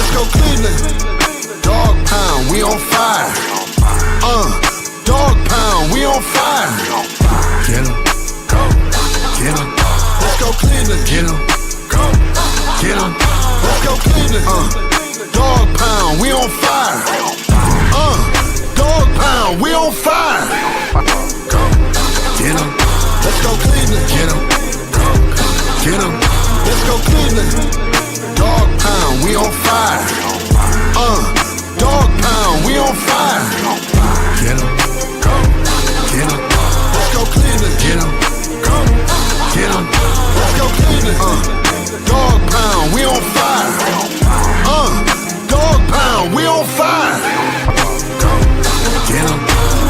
Let's go Cleveland. Dog pound, we on fire. Dog pound, we on fire. Get him, go, get him. Let's go Cleveland. Get him, go, get him. Let's go Cleveland. Dog pound, we on fire. Dog pound, we on fire. Go, get him. Let's go Cleveland. Get him, go, get him. Let's go Cleveland. Dog pound, we on fire. Dog pound, we on fire. Get him, go, get him. Let's go Cleveland. Get him, go, get him. Let's go Cleveland. Dog pound, we on fire. Dog pound, we on fire. Go, get him.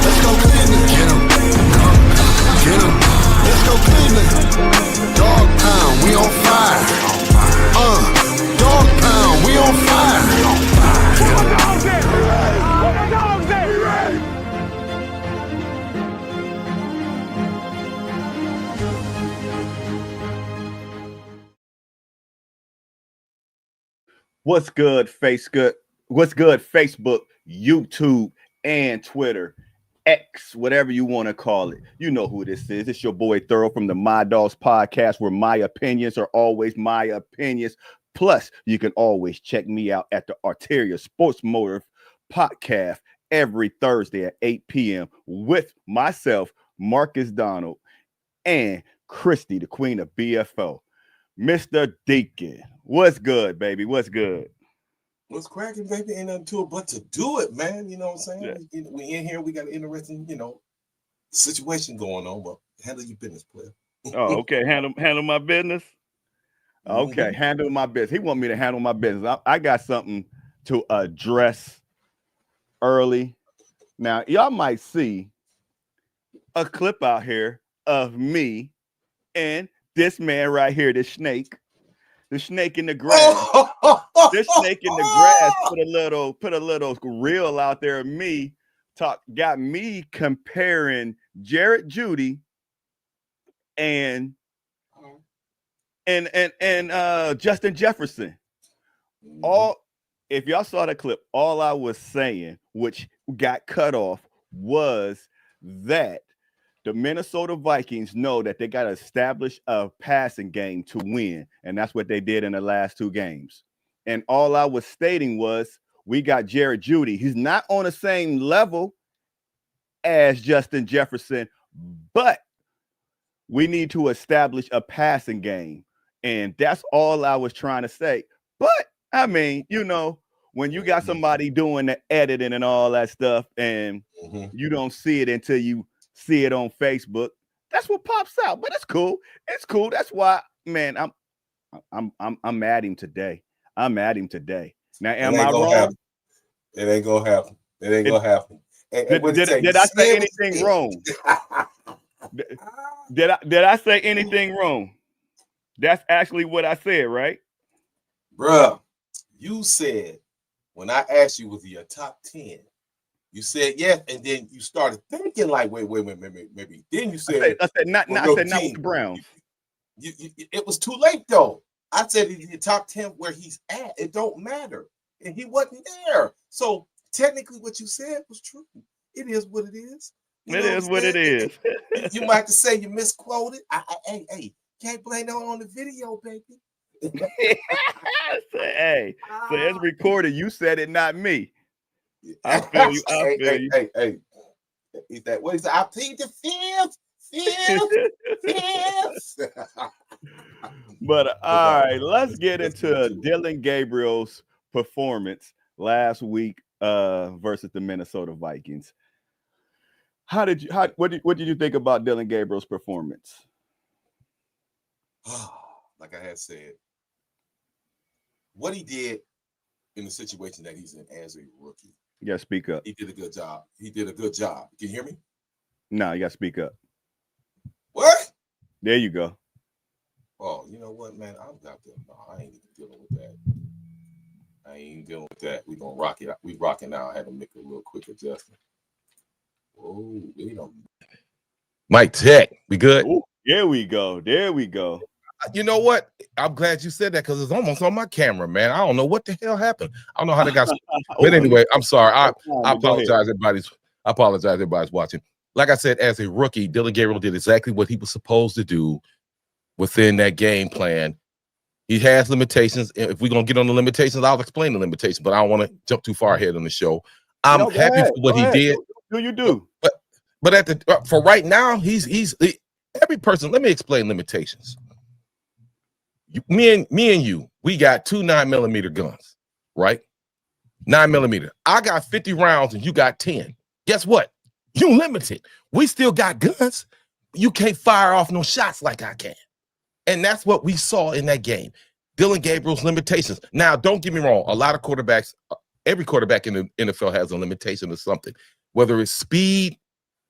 Let's go Cleveland. Get him, go, get him. Let's go Cleveland. Dog pound, we on fire. Dog pound, we on fire. Get him. What's good, What's good, Facebook, YouTube, and Twitter, X, whatever you want to call it. You know who this is. It's your boy Thorough from the My Dogs podcast, where my opinions are always my opinions. Plus, you can always check me out at the Arteria Sports Motive podcast every Thursday at 8 p.m. with myself, Marcus Donald, and Christy, the queen of BFO. Mr. Deacon, what's good, baby? What's good? What's cracking, baby? Ain't nothing to it but to do it, man. You know what I'm saying? Yeah. We in here. We got an interesting, situation going on. But handle your business, player. Oh, okay. Handle my business. Okay, handle my business. He want me to handle my business. I got something to address early. Now, y'all might see a clip out here of me and this man right here, the snake in the grass. This snake in the grass put a little reel out there of me. Got me comparing Jared Judy and Justin Jefferson. If y'all saw the clip, all I was saying, which got cut off, was that the Minnesota Vikings know that they got to establish a passing game to win, and that's what they did in the last two games. And all I was stating was, we got Jared Judy. He's not on the same level as Justin Jefferson, but we need to establish a passing game. And that's all I was trying to say. But, I mean, when you got somebody doing the editing and all that stuff, and you don't see it until you see it on Facebook, that's what pops out. But it's cool. It's cool. That's why, man, I'm at him today. I'm at him today. Now, am I wrong? It ain't gonna happen. It ain't gonna happen. Did I say anything wrong? Did I say anything wrong? That's actually what I said, right? Bruh, you said, when I asked you, was he a top 10? You said yes, and then you started thinking like, wait, maybe. Then you said, I said not with the Browns. It was too late though. I said in the top 10 where he's at, it don't matter, and he wasn't there. So technically, what you said was true. It is what it is. It is what it is. You might have to say you misquoted. Hey, can't blame that on the video, baby. Hey, so it's recorded. You said it, not me. I feel you. Hey. Is that what is that? I plead the fifth. But all right, let's get into Dillon Gabriel's performance last week versus the Minnesota Vikings. What did you think about Dillon Gabriel's performance? Like I had said, what he did in the situation that he's in as a rookie. You gotta speak up. He did a good job. Can you hear me? No, you gotta speak up. What? There you go. Oh, you know what, man? I ain't even dealing with that. We gonna rock it. We rocking now. I had to make a real quick adjustment. Oh, Mike Tech, we good? Ooh, there we go. You know what? I'm glad you said that because it's almost on my camera, man. I don't know what the hell happened. I don't know how they got. But anyway, I'm sorry. I apologize. I apologize. Everybody's watching. Like I said, as a rookie, Dillon Gabriel did exactly what he was supposed to do within that game plan. He has limitations. If we're gonna get on the limitations, I'll explain the limitations. But I don't want to jump too far ahead on the show. I'm happy for what he did. Do you do? But at the for right now, he's every person. Let me explain limitations. Me and you, we got 2 9mm guns, right? 9mm. I got 50 rounds and you got 10. Guess what? You limited. We still got guns. You can't fire off no shots like I can. And that's what we saw in that game. Dillon Gabriel's limitations. Now, don't get me wrong. A lot of quarterbacks, every quarterback in the NFL has a limitation of something, whether it's speed,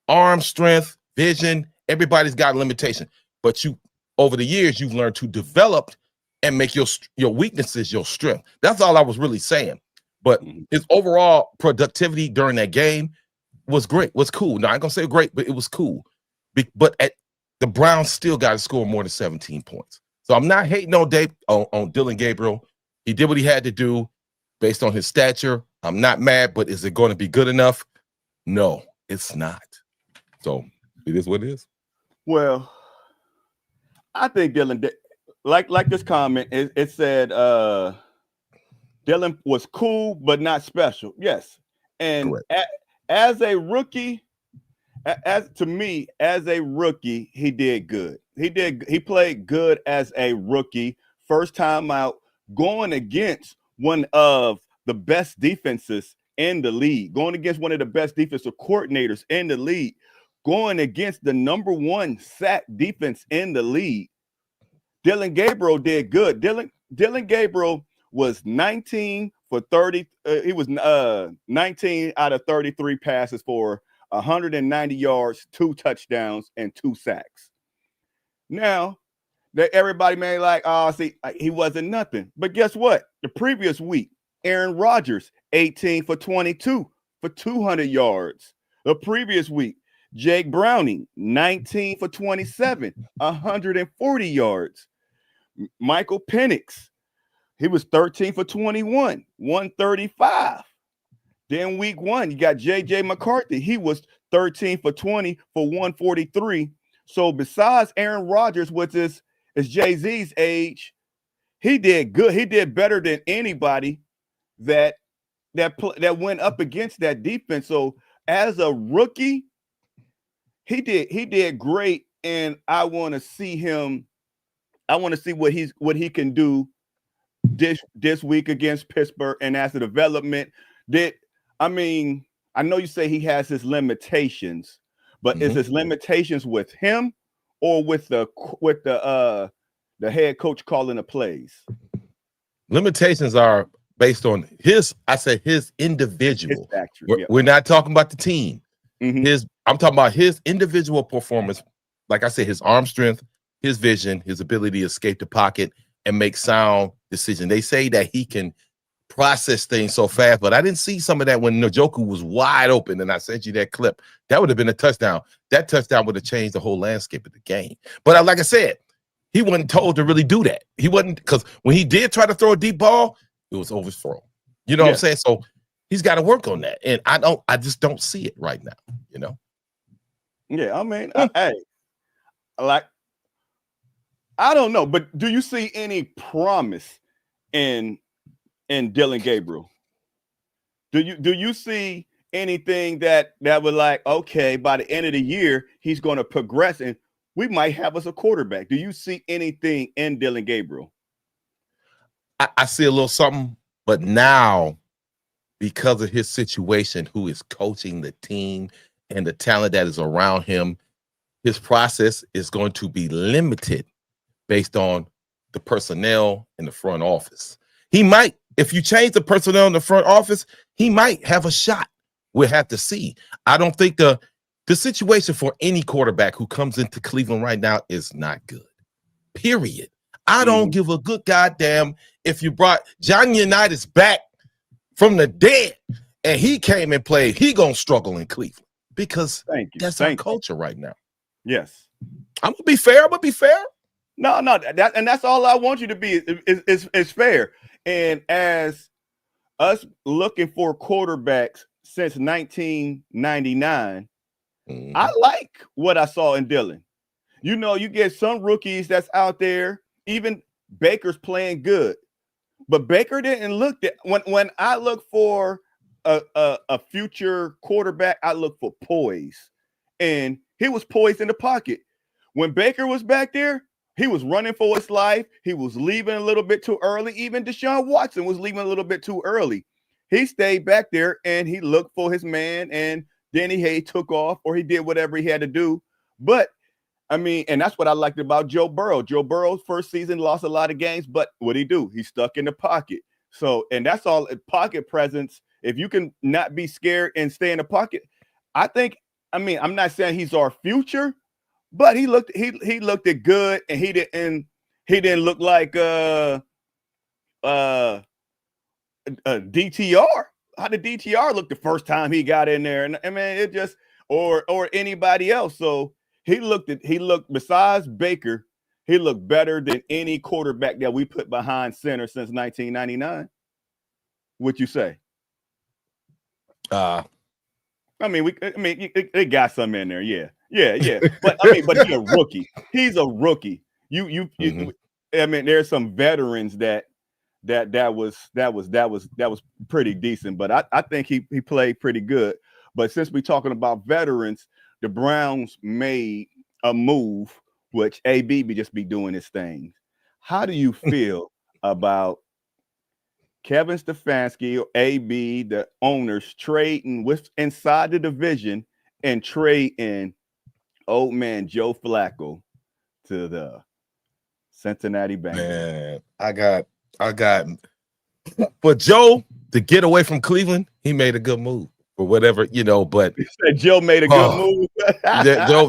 arm strength, vision. Everybody's got a limitation. But you, over the years, you've learned to develop and make your weaknesses your strength. That's all I was really saying. But his overall productivity during that game was great, was cool. Now, I ain't gonna say great, but it was cool. But the Browns still got to score more than 17 points. So I'm not hating on Dillon Gabriel. He did what he had to do based on his stature. I'm not mad, but is it going to be good enough? No, it's not. So it is what it is. Well, I think Dillon, like this comment, it said Dillon was cool but not special. Yes, and as a rookie, to me, as a rookie, he did good. He played good as a rookie, first time out, going against one of the best defenses in the league, going against one of the best defensive coordinators in the league, going against the #1 sack defense in the league. Dillon Gabriel did good. Dillon Gabriel was 19 for 30. He was 19 out of 33 passes for 190 yards, 2 touchdowns, and 2 sacks. Now, everybody may like, oh, see, he wasn't nothing. But guess what? The previous week, Aaron Rodgers, 18 for 22 for 200 yards. The previous week, Jake Browning, 19 for 27, 140 yards. Michael Penix, he was 13 for 21, 135. Then week 1, you got J.J. McCarthy. He was 13 for 20 for 143. So besides Aaron Rodgers, which is Jay-Z's age, he did good. He did better than anybody that went up against that defense. So as a rookie, he did great, and I want to see him. I want to see what he can do this week against Pittsburgh, and as a development. I know you say he has his limitations, but is his limitations with him or with the head coach calling the plays? Limitations are based on his individual. His factor, we're not talking about the team. I'm talking about his individual performance. Like I said, his arm strength, his vision, his ability to escape the pocket and make sound decisions. They say that he can process things so fast, but I didn't see some of that when Njoku was wide open, and I sent you that clip. That would have been a touchdown. That touchdown would have changed the whole landscape of the game. But like I said, he wasn't told to really do that. He wasn't, because when he did try to throw a deep ball, it was overthrown. You know what I'm saying? So he's got to work on that, and I just don't see it right now. You know? Yeah, I mean, I don't know, but do you see any promise in Dillon Gabriel? Do you see anything that would like, okay, by the end of the year, he's going to progress and we might have us a quarterback? Do you see anything in Dillon Gabriel? I see a little something, but now because of his situation, who is coaching the team and the talent that is around him, his process is going to be limited based on the personnel in the front office. He might, if you change the personnel in the front office, he might have a shot. We'll have to see. I don't think the situation for any quarterback who comes into Cleveland right now is not good. Period. I don't give a good goddamn if you brought John Unitas back from the dead and he came and played, he gonna struggle in Cleveland because that's our culture right now. Yes. I'm gonna be fair. No, that's all I want you to be is fair. And as us looking for quarterbacks since 1999, I like what I saw in Dylan. You know, you get some rookies that's out there, even Baker's playing good, but Baker didn't look that when I look for a future quarterback, I look for poise, and he was poised in the pocket. When Baker was back there, he was running for his life. He was leaving a little bit too early. Even Deshaun Watson was leaving a little bit too early. He stayed back there and he looked for his man, and then he took off or he did whatever he had to do. But I mean, and that's what I liked about Joe Burrow. Joe Burrow's first season lost a lot of games, but what'd he do? He stuck in the pocket. So, and that's all pocket presence. If you can not be scared and stay in the pocket, I think, I mean, I'm not saying he's our future, but he looked it good, and he didn't look like DTR. How did DTR look the first time he got in there? And I mean, it just or anybody else. So he looked besides Baker, he looked better than any quarterback that we put behind center since 1999. What you say? I mean, they got some in there, yeah. But I mean, but he's a rookie. He's a rookie. You I mean, there's some veterans that was pretty decent, but I think he played pretty good. But since we're talking about veterans, the Browns made a move, which AB just be doing his thing. How do you feel about Kevin Stefanski, or AB, the owners trading with inside the division and trading old man Joe Flacco to the Cincinnati Bengals? Man, I got for Joe to get away from Cleveland, he made a good move or whatever, you know. But Joe made a good move.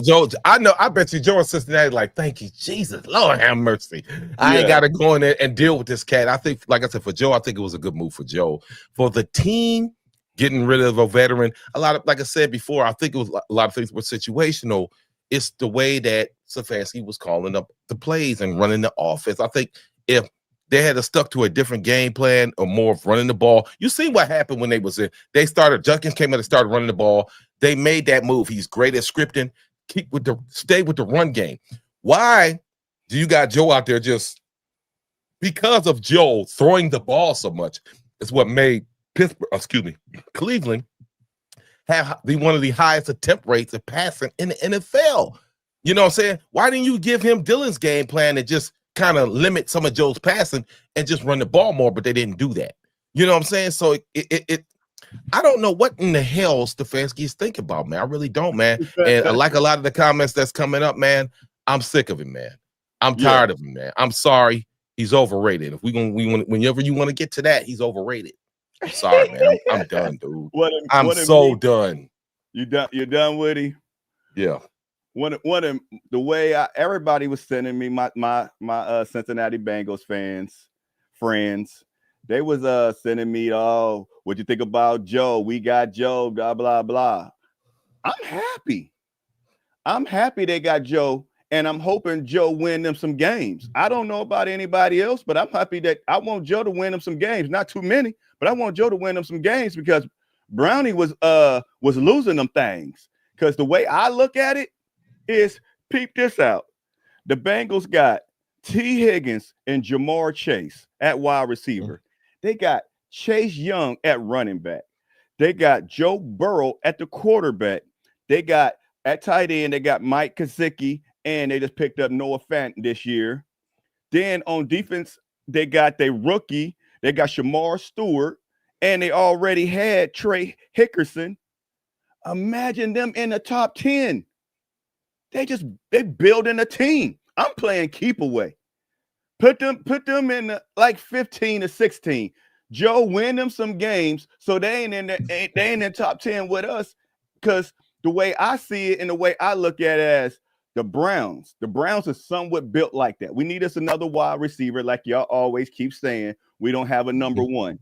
Joe, I know. I bet you Joe in Cincinnati, like, thank you, Jesus, Lord have mercy. I ain't got to go in there and deal with this cat. I think, like I said, for Joe, I think it was a good move for Joe. For the team, getting rid of a veteran, a lot of, like I said before, I think it was a lot of things were situational. It's the way that Stefanski was calling up the plays and running the offense. I think if they had stuck to a different game plan or more of running the ball. You see what happened when they started, Junkins came in and started running the ball. They made that move. He's great at scripting. Stay with the run game. Why do you got Joe out there just because of Joe throwing the ball so much? It's what made Cleveland have one of the highest attempt rates of passing in the NFL. You know what I'm saying? Why didn't you give him Dylan's game plan and just kind of limit some of Joe's passing and just run the ball more? But they didn't do that. You know what I'm saying? So I don't know what in the hell Stefanski's thinking about, man. I really don't, man. And I like a lot of the comments that's coming up, man. I'm sick of him, man. I'm tired of him, man. I'm sorry. He's overrated. If whenever you want to get to that, he's overrated. I'm sorry, man. I'm done, dude. I'm so done. You done? You're done, Woody? Yeah. The way everybody was sending me my Cincinnati Bengals friends, they was sending me, oh, what you think about Joe? We got Joe, blah blah blah. I'm happy they got Joe, and I'm hoping Joe win them some games. I don't know about anybody else, but I'm happy that I want Joe to win them some games. Not too many, but I want Joe to win them some games because Brownie was losing them things. Because the way I look at it is, peep this out. The Bengals got T. Higgins and Jamar Chase at wide receiver. They got Chase Young at running back. They got Joe Burrow at the quarterback. They got at tight end, they got Mike Gesicki, and they just picked up Noah Fant this year. Then on defense, they got their rookie. They got Shamar Stewart, and they already had Trey Hickerson. Imagine them in the top 10. They building a team. I'm playing keep away. Put them in like 15 to 16. Joe win them some games so they ain't in the top 10 with us. Because the way I see it and the way I look at it as the Browns are somewhat built like that. We need us another wide receiver, like y'all always keep saying. We don't have a number one.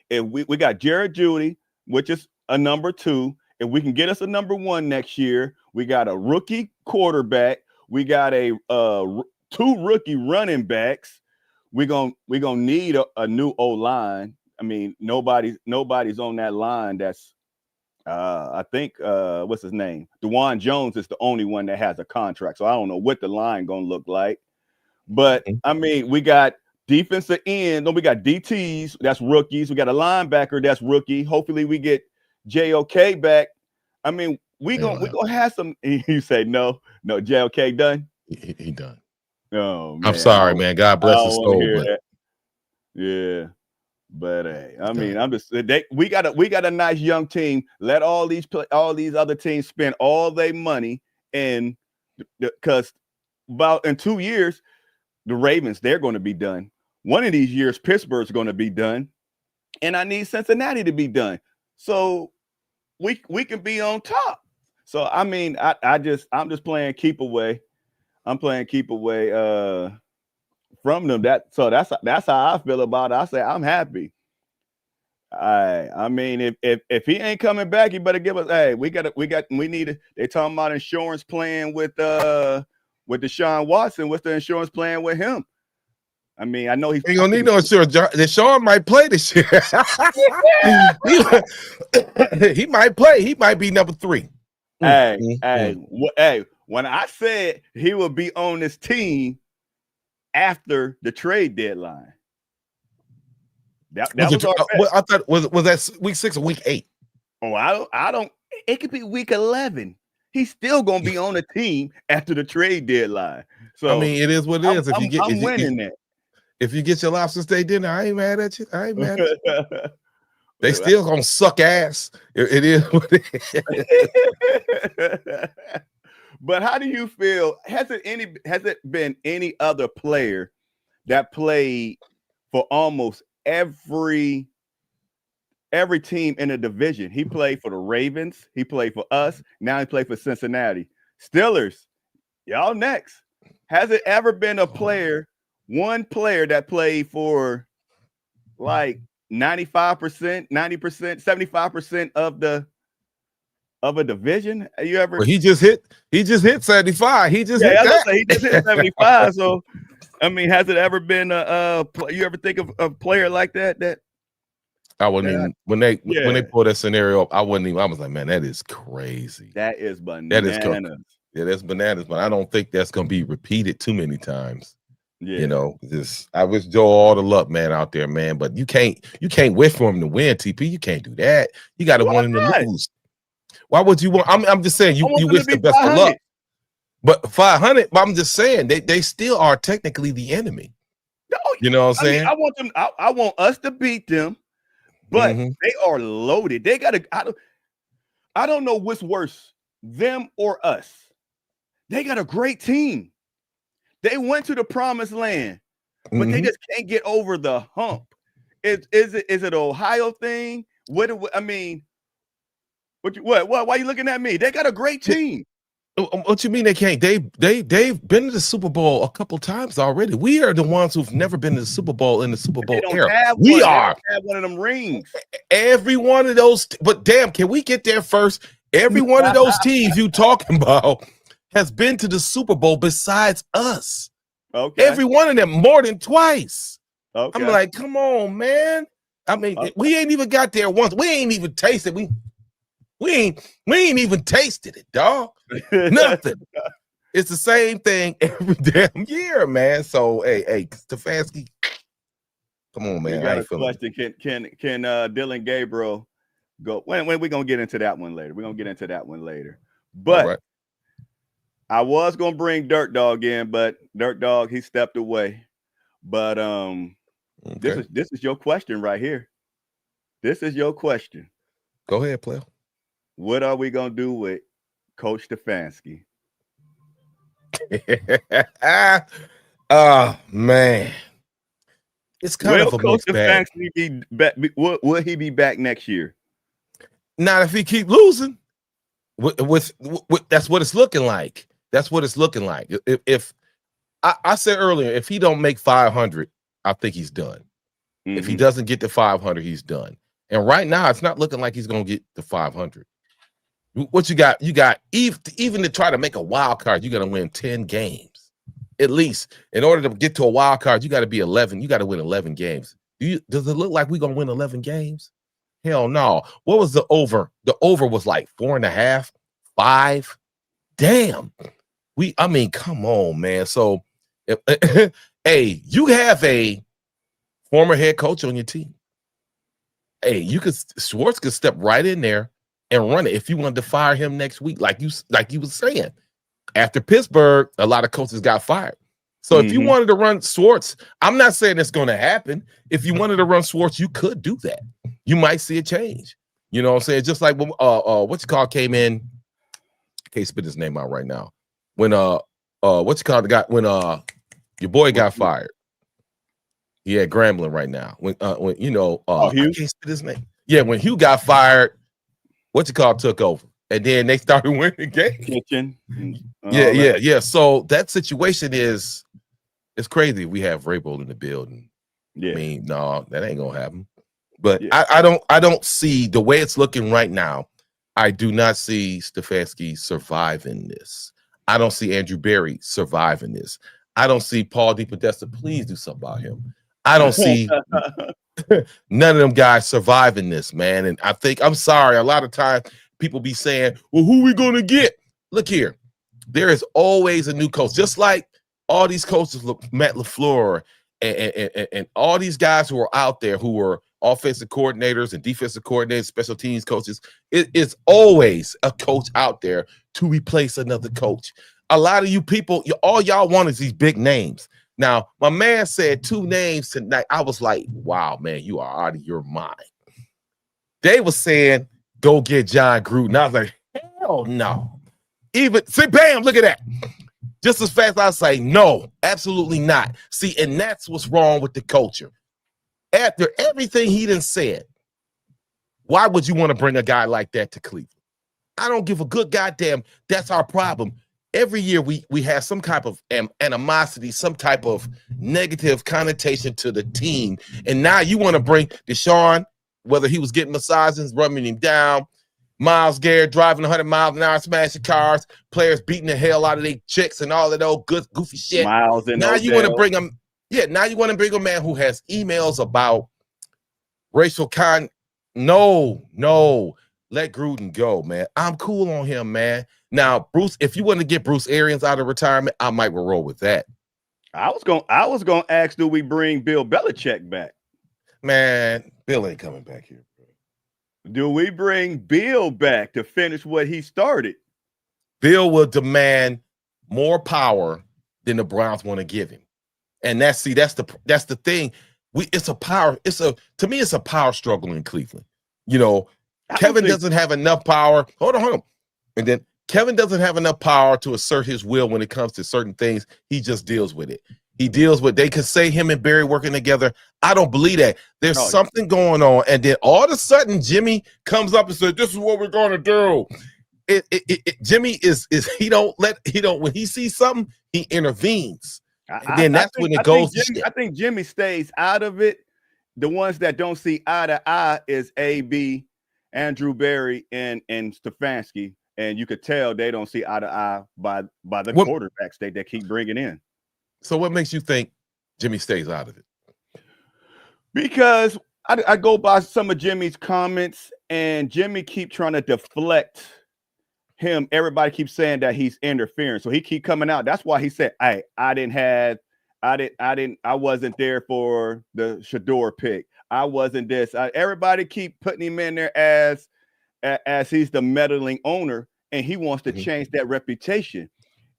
If we got Jared Judy, which is a number 2. If we can get us a number 1 next year, we got a rookie quarterback. We got a 2 rookie running backs. We're gonna need a new O-line. I mean, nobody's on that line that's I think what's his name? DeJuan Jones is the only one that has a contract. So I don't know what the line gonna look like. But I mean, we got defensive end, we got DTs, that's rookies. We got a linebacker that's rookie. Hopefully we get JOK back. I mean, we gonna have some. You say no, JOK done. He done. Oh, man. I'm sorry, man. God bless his soul. But... yeah, but hey, I mean, I'm just we got a nice young team. Let all these other teams spend all their money, and because about in 2 years, the Ravens, they're going to be done. One of these years, Pittsburgh's going to be done, and I need Cincinnati to be done. So we can be on top. So I mean, I'm just playing keep away. I'm playing keep away from them. That's how I feel about it. I say I'm happy. I mean, if he ain't coming back, he better give us. Hey, we need it. They talking about insurance plan with Deshaun Watson. What's the insurance plan with him? I mean, I know he ain't gonna need no insurance. Deshaun might play this year. he might play. He might be number 3. Hey, when I said he would be on this team after the trade deadline, that was our I thought was that week 6 or week 8? Oh, I don't. It could be week 11. He's still gonna be on the team after the trade deadline. So I mean, it is what it is. I'm winning that. If you get your lobster steak dinner, I ain't mad at you. I ain't mad at you. They still gonna suck ass. It is what it is. But how do you feel? Has it been any other player that played for almost every team in the division? He played for the Ravens. He played for us. Now he played for Cincinnati. Steelers, y'all next. Has it ever been a player, one player that played for like 95%, 90%, 75% of a division? You ever? Well, he just hit 75. He just hit that. He just hit 75. So I mean, has it ever been you ever think of a player like that? I wouldn't even when they pulled that scenario up, I wouldn't even. I was like, man, that is crazy. That is bananas. That is crazy. Yeah, that's bananas, but I don't think that's gonna be repeated too many times. Yeah. You know, I wish Joe all the luck, man, out there, man. But you can't wait for him to win, TP. You can't do that. You got to want him to lose. Why would you want? I'm just saying you wish the best of luck. But 500, I'm just saying they still are technically the enemy. No, you know what I'm saying? I want them. I want us to beat them, but they are loaded. They got to. I don't know what's worse, them or us. They got a great team. They went to the promised land, but they just can't get over the hump. Is it an Ohio thing? I mean, what? Why are you looking at me? They got a great team. What you mean they can't? They've been to the Super Bowl a couple times already. We are the ones who've never been to the Super Bowl in the Super Bowl era. We are. They have one of them rings. Every one of those, but damn, can we get there first? Every one of those teams you talking about has been to the Super Bowl besides us. Okay. Every one of them more than twice. Okay. I'm like, come on, man. I mean, we ain't even got there once. We ain't even tasted. We ain't even tasted it, dog. Nothing. It's the same thing every damn year, man. So, hey, Stefanski, come on, man. You got a question. Can Dylan Gabriel go? When we gonna get into that one later? We're gonna get into that one later. But I was gonna bring Dirt Dog in, but Dirt Dog he stepped away. But this is your question right here. This is your question. Go ahead, player. What are we gonna do with Coach Stefanski? Oh man, it's kind of a mixed bag. Will he be back next year? Not if he keep losing. With that's what it's looking like. That's what it's looking like. If I said earlier, if he don't make 500, I think he's done. If he doesn't get to 500, he's done. And right now, it's not looking like he's gonna get to 500. What you got? You got even to try to make a wild card, you got to win 10 games. At least in order to get to a wild card, you got to be 11. You got to win 11 games. Does it look like we're gonna win 11 games? Hell no. What was the over? The over was like 4.5, 5. Damn. I mean, come on, man. So, hey, you have a former head coach on your team. Hey, Schwartz could step right in there and run it if you wanted to fire him next week, like you was saying. After Pittsburgh, a lot of coaches got fired. So if you wanted to run Schwartz, I'm not saying it's going to happen. If you wanted to run Schwartz, you could do that. You might see a change. You know what I'm saying? Just like when came in. Can't spit his name out right now. When when your boy got fired. Yeah, Grambling right now. When I can't spit his name. Yeah, when Hugh got fired, took over. And then they started winning games. Kitchen. Yeah. So that situation is crazy. We have Vrabel in the building. Yeah. I mean, no, that ain't gonna happen. But yeah. I don't see the way it's looking right now. I do not see Stefanski surviving this. I don't see Andrew Berry surviving this. I don't see Paul DePodesta. Please do something about him. I don't see none of them guys surviving this, man. And I'm sorry, a lot of times people be saying, well, who we going to get? Look here. There is always a new coach. Just like all these coaches, Matt LaFleur and all these guys who are out there who are offensive coordinators and defensive coordinators, special teams coaches, it is always a coach out there to replace another coach. A lot of you people, all y'all want is these big names. Now, my man said 2 names tonight. I was like, wow, man, you are out of your mind. They were saying, go get John Gruden. I was like, hell no. Bam, look at that. Just as fast I say, no, absolutely not. See, and that's what's wrong with the culture. After everything he done said, why would you want to bring a guy like that to Cleveland? I don't give a good goddamn. That's our problem. Every year we have some type of animosity, some type of negative connotation to the team. And now you want to bring Deshaun, whether he was getting massages, rubbing him down, Myles Garrett driving 100 miles an hour, smashing cars, players beating the hell out of their chicks and all that old good goofy shit. Miles and now you want to bring him. Yeah, now you want to bring a man who has emails about racial No, let Gruden go, man. I'm cool on him, man. Now, Bruce, if you want to get Bruce Arians out of retirement, I might roll with that. I was gonna ask, do we bring Bill Belichick back? Man, Bill ain't coming back here, bro. Do we bring Bill back to finish what he started? Bill will demand more power than the Browns want to give him. And that's the thing. To me, it's a power struggle in Cleveland. You know, Kevin doesn't have enough power. Hold on. And then Kevin doesn't have enough power to assert his will when it comes to certain things. He just deals with it. They could say him and Barry working together. I don't believe that. There's something going on. And then all of a sudden, Jimmy comes up and says, this is what we're going to do. Jimmy when he sees something, he intervenes. And then that's when it goes. I think Jimmy stays out of it. The ones that don't see eye to eye is AB, Andrew Berry, and Stefanski. And you could tell they don't see eye to eye by the quarterbacks they keep bringing in. So what makes you think Jimmy stays out of it? Because I go by some of Jimmy's comments, and Jimmy keep trying to deflect him. Everybody keeps saying that he's interfering, so he keep coming out. That's why he said, I wasn't there for the Shador pick. I wasn't this. Everybody keep putting him in there as he's the meddling owner, and he wants to change that reputation.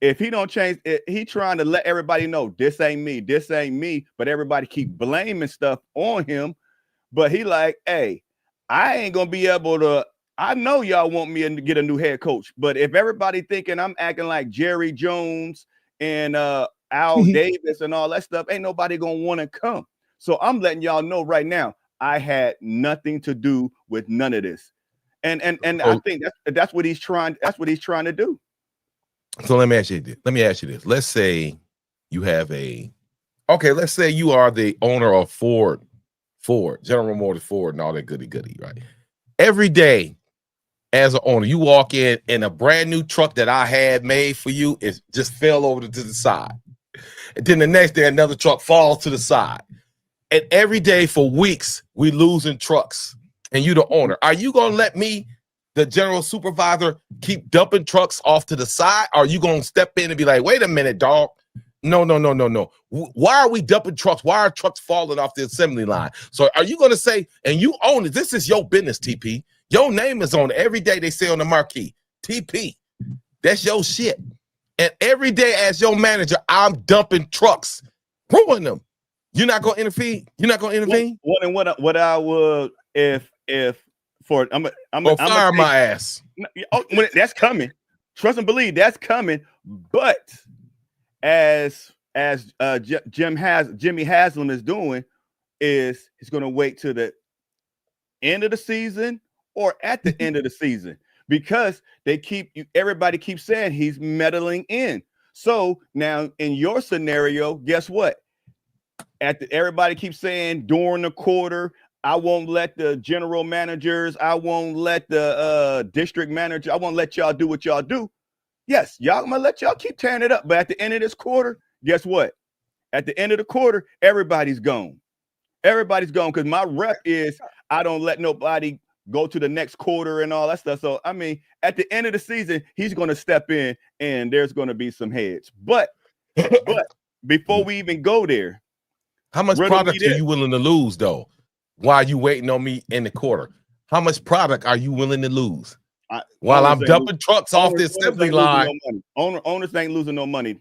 If he don't change it, he trying to let everybody know this ain't me, but everybody keep blaming stuff on him. But he like, hey, I ain't gonna be able to. I know y'all want me to get a new head coach, but if everybody thinking I'm acting like Jerry Jones and Al Davis and all that stuff, ain't nobody gonna want to come. So I'm letting y'all know right now, I had nothing to do with none of this. And I think that's what he's trying. That's what he's trying to do. So let me ask you this. Let's say you have let's say you are the owner of Ford, General Motors, Ford, and all that goody, right? Every day, as an owner, you walk in and a brand new truck that I had made for you just fell over to the side. And then the next day, another truck falls to the side. And every day for weeks, we losing trucks. And you the owner. Are you going to let me, the general supervisor, keep dumping trucks off to the side? Or are you going to step in and be like, wait a minute, dog. No. Why are we dumping trucks? Why are trucks falling off the assembly line? So are you going to say, and you own it, this is your business, TP. Your name is on it. Every day they say on the marquee, TP. That's your shit. And every day as your manager, I'm dumping trucks, ruin them. You're not going to intervene? You're not going to intervene? What I would, if for, I'm fire my ass. That's coming. Trust and believe that's coming. But as Jimmy Haslam is doing, is he's going to wait to the end of the season or at the end of the season, because everybody keeps saying he's meddling in. So now in your scenario, guess what? Everybody keeps saying during the quarter, I won't let the general managers, I won't let the district manager, I won't let y'all do what y'all do. Yes, I'm gonna let y'all keep tearing it up. But at the end of this quarter, guess what? At the end of the quarter, everybody's gone. Everybody's gone, because my rep is I don't let nobody go to the next quarter and all that stuff. So, I mean, at the end of the season, he's going to step in and there's going to be some heads. But before we even go there, how much product are you willing to lose, though, while you waiting on me in the quarter? How much product are you willing to lose while I'm dumping trucks off the assembly line? Owners ain't losing no money.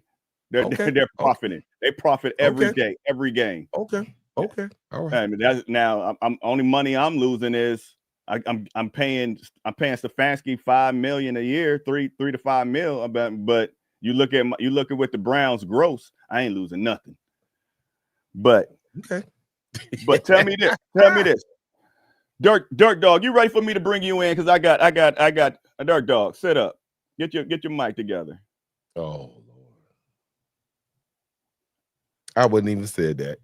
They're profiting. They profit every day, every game. Okay. All right. I mean, that's now. I'm only money I'm losing is I'm paying Stefanski $5 million a year, $3 to $5 million. But you look at what the Browns gross, I ain't losing nothing. But okay. But tell me this. Dirt Dog, you ready for me to bring you in? Because I got a Dirt Dog. Sit up. Get your mic together. Oh Lord. I wouldn't even said that.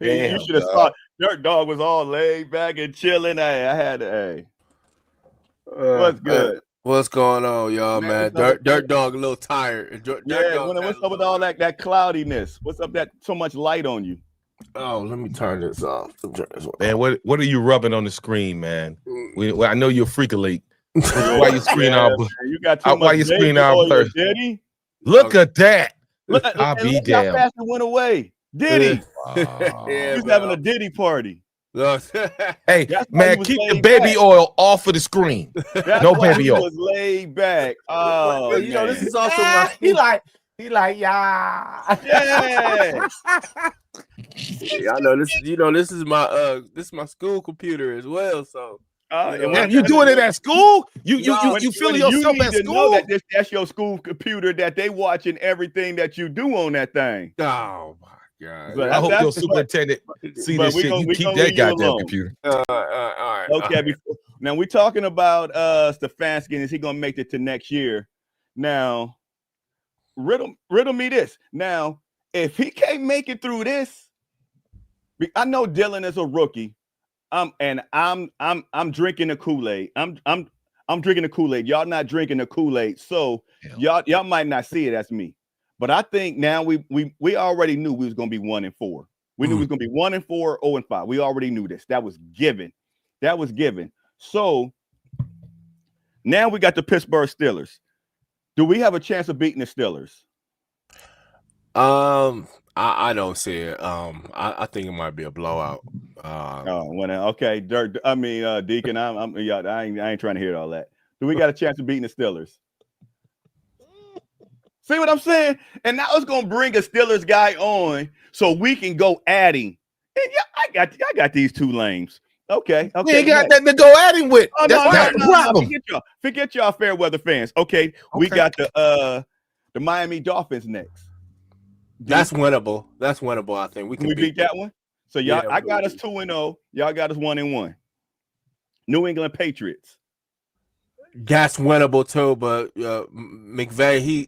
You should have saw Dirt Dog was all laid back and chilling. Hey, I had to. What's good? What's going on, y'all, man? Dirt Dog a little tired. What's up with all that cloudiness? What's up that so much light on you? Oh, let me turn this off. Man, what are you rubbing on the screen, man? I know you're a freak elite. Why you screen out? You got too much screen out? Look at that. I'll be damned. How fast it went away. Diddy. He's having a Diddy party. Hey, man, keep the baby oil off of the screen. No baby oil. Was laid back. Oh, you know, this is also my he like, yeah. I know this. You know, this is my school computer as well. So. You doing it at school? You feeling yourself at school? That that's your school computer that they watching everything that you do on that thing. Oh my God! I hope your superintendent see this shit. You keep that goddamn computer. All right. Okay. Now we're talking about Stefanski. Is he gonna make it to next year? Now, riddle me this. Now, if he can't make it through this, I know Dylan is a rookie. I'm drinking the Kool-Aid. I'm drinking the Kool-Aid. Y'all not drinking the Kool-Aid. So y'all might not see it as me. But I think now we already knew we was gonna be 1-4. We knew we was gonna be 1-4, 0-5. We already knew this. That was given. So now we got the Pittsburgh Steelers. Do we have a chance of beating the Steelers? I don't see it. I think it might be a blowout. Okay, Deacon. I ain't trying to hear all that. Do we got a chance of beating the Steelers? See what I'm saying? And now it's gonna bring a Steelers guy on so we can go adding. And I got these two lames. Okay. We ain't got nothing to go at him with. Oh, That's not the problem. Forget y'all fair weather fans. Okay. We got the Miami Dolphins next. That's winnable. I think we can beat that one. So I got us 2-0. Y'all got us 1-1. New England Patriots. That's winnable too, but McVay,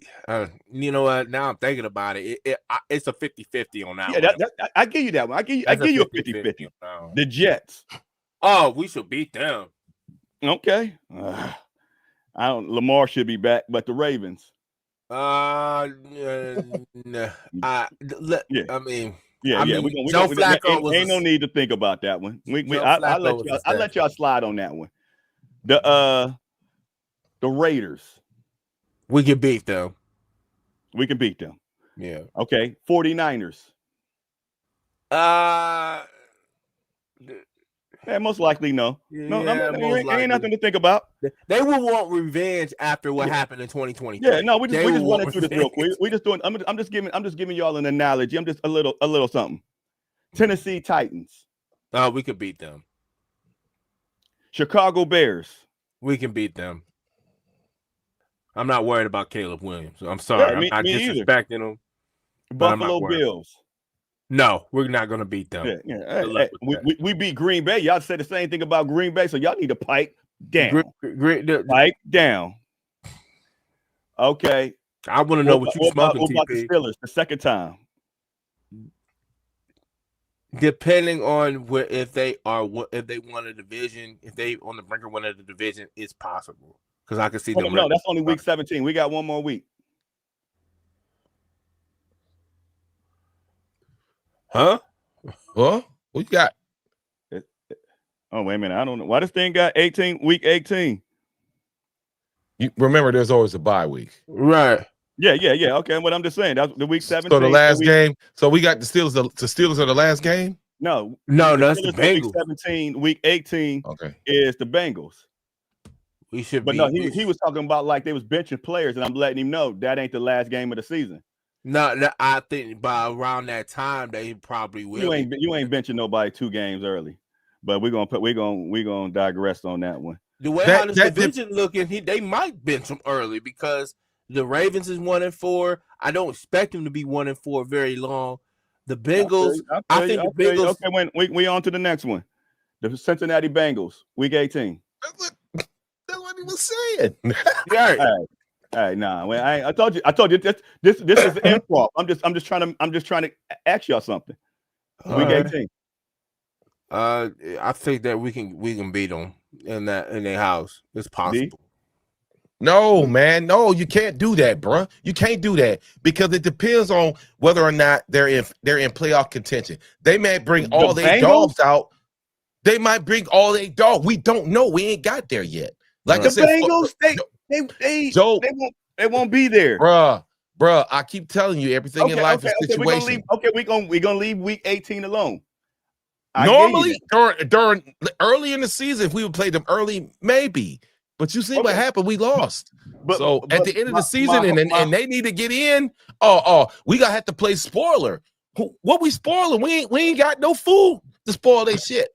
you know what? Now I'm thinking about it. It's a 50-50 on that one. Yeah, I give you that one. I give you a 50-50. The Jets. Oh, we should beat them. Okay. Lamar should be back, but the Ravens. Nah, I Yeah. mean, Yeah, I yeah. mean, We Joe gonna Flacco was ain't no need to think about that one. Joe I Flacco was a let y'all slide on that one. The Raiders, We can beat them. we can beat them. Yeah. Okay. 49ers. Yeah, most likely no. No, Yeah, most ain't likely. nothing to think about. They will want revenge after what Yeah. happened in 2023. Yeah, no, we just will running want through this real quick. revenge. We just doing. I'm just giving y'all an analogy. I'm just a little something. Tennessee Titans, We could beat them. Chicago Bears. We can beat them. I'm not worried about Caleb Williams. I'm Yeah, sorry. me I'm not either. disrespecting him. But I'm not Buffalo worried. Bills. No, we're not going to beat them. Yeah, yeah. Good luck with that. We beat Green Bay. Y'all said the same thing about Green Bay, so y'all need to pipe down. Pipe down. Okay. I want to know what you smoking, what about the TP. Steelers the second time? Depending on if they won a division, if they on the brink of winning the division, it's possible because I can see them. No, that's only week 17. We got one more week. Huh? What you got? Oh, wait a minute. I don't know why this thing got week 18. You remember, there's always a bye week, right? Yeah. Okay, but I'm just saying that's the week 17. So the last game. So we got the Steelers. The Steelers are the last game. No, that's the Bengals. Week 17, week 18. Okay, is the Bengals. We should. But no, he was talking about like they was benching players, and I'm letting him know that ain't the last game of the season. No, I think by around that time they probably will. You ain't benching nobody 2 games early. But we're gonna digress on that one. The way how this division looking, they might bench them early because the Ravens is 1-4. I don't expect them to be 1-4 very long. The Bengals, I think the Bengals. Okay, when we on to the next one, the Cincinnati Bengals, week 18. That's what he was saying. Yeah. All right, nah. I told you this is improv. I'm just trying to ask y'all something. Week 18. I think that we can beat them in their house. It's possible. No, man, no, you can't do that, bro. You can't do that because it depends on whether or not they're in playoff contention. They may bring all their dogs out. They might bring all their dogs. We don't know. We ain't got there yet. Like I said, Bengals, they won't be there, bruh. I keep telling you, everything in life is situation. We're gonna leave week 18 alone. Normally, during early in the season, if we would play them early, maybe. But you see what happened? We lost. So at the end of the season, and they need to get in. We gotta have to play spoiler. What we spoiling? We ain't got no food to spoil their shit.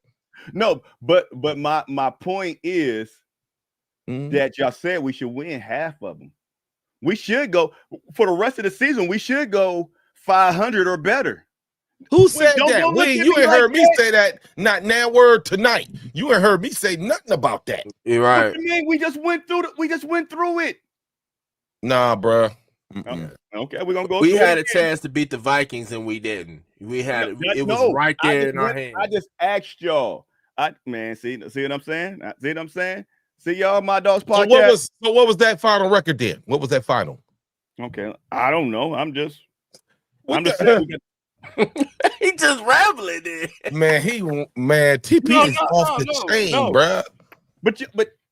No, but my point is that y'all said we should win half of them. We should go for the rest of the season. We should go 500 or better. Who said that? You ain't heard me say that. Not now word tonight. You ain't heard me say nothing about that. You're right. What you mean? We just went through it. Nah, bro. Okay, we're gonna go. We had a chance to beat the Vikings and we didn't. We had it was right there in our hands. I just asked y'all. See what I'm saying? See what I'm saying? See y'all, my dogs podcast. So what was that final record then? What was that final? Okay, I don't know. I'm just saying. He just rambling there. TP is off the chain, bro. But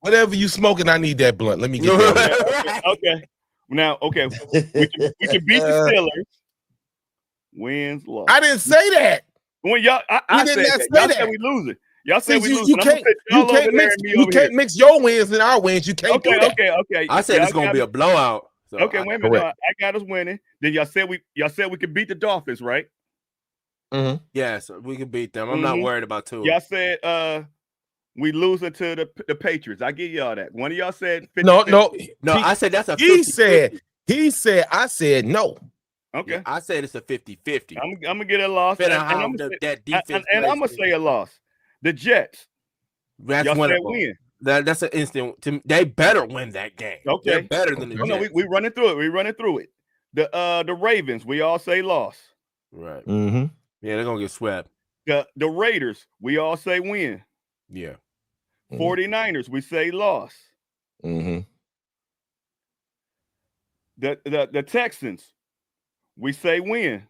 whatever you smoking, I need that blunt. Let me get that. Okay. Now, we can beat the Steelers. Wins, loss. I didn't say that. When y'all, I said that. Y'all said we losing. Y'all said we losing. You can't mix your wins and our wins. You can't do that. Okay. I said it's gonna be a blowout. So okay, wait a minute. I got us winning. Then y'all said we could beat the Dolphins, right? Mm-hmm. Yes, we can beat them. I'm not worried about two. Y'all said we losing to the Patriots. I give y'all that. One of y'all said 50, no. I said that's a 50, he said I said no. Okay. Yeah, I said it's a 50-50. I'm gonna get a loss. And I'm gonna say a loss. The Jets. That's y'all said winnable. Win. That's an instant. They better win that game. Okay. They're better than the Jets. No, we running through it. We running through it. The Ravens, we all say loss. Right. Mm-hmm. Yeah, they're gonna get swept. The Raiders, we all say win. Yeah. 49ers, we say loss. Mm-hmm. The Texans. We say win.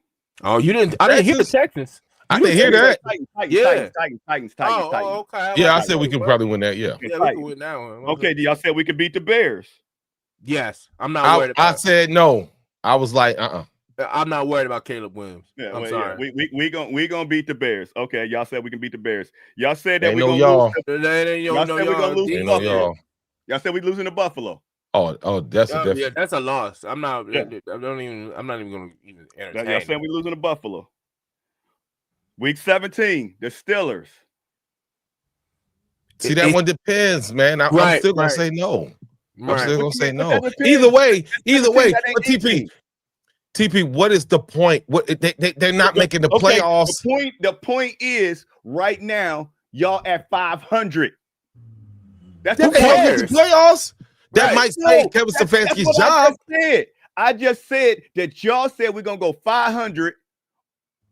Oh, you didn't. I didn't hear the Texans. I didn't hear that. Titans. Oh, okay. Yeah, I said we can probably win that. Yeah. Yeah, we can win that one. Okay, y'all said we could beat the Bears. Yes, I'm not worried about I said no. I was like, I'm not worried about Caleb Williams. Yeah, I'm sorry. Yeah. We gonna beat the Bears. Okay, y'all said we can beat the Bears. Y'all said that Ain't we no gonna y'all. lose. Y'all said we gonna lose to Buffalo. Y'all. Y'all said we losing to Buffalo. Oh, that's a difference. Yeah, that's a loss. I'm not. Yeah. I'm not even gonna even entertain. Y'all said we losing to Buffalo. Week 17, the Steelers. See, that one depends, man. I'm still gonna say no. I'm still gonna say no. Either way. But TP, what is the point? What they're not making the playoffs. The point is right now, y'all at 500. That's the point. Playoffs. That might save Kevin Stefanski's job. I just said that y'all said we're gonna go 500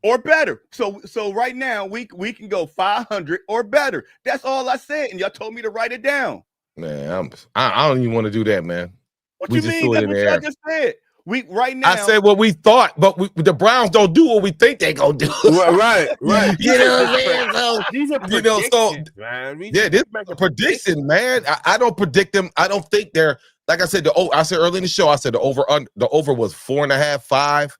or better. So right now we can go 500 or better. That's all I said, and y'all told me to write it down. Man, I don't even want to do that, man. What you mean? That's what I just said. We right now. I said what we thought, but the Browns don't do what we think they gonna do. Right. You know what I'm saying? So, these are predictions, man. This is a prediction, man. I don't predict them. I don't think they're like I said. I said early in the show. I said the over was 4.5, 5.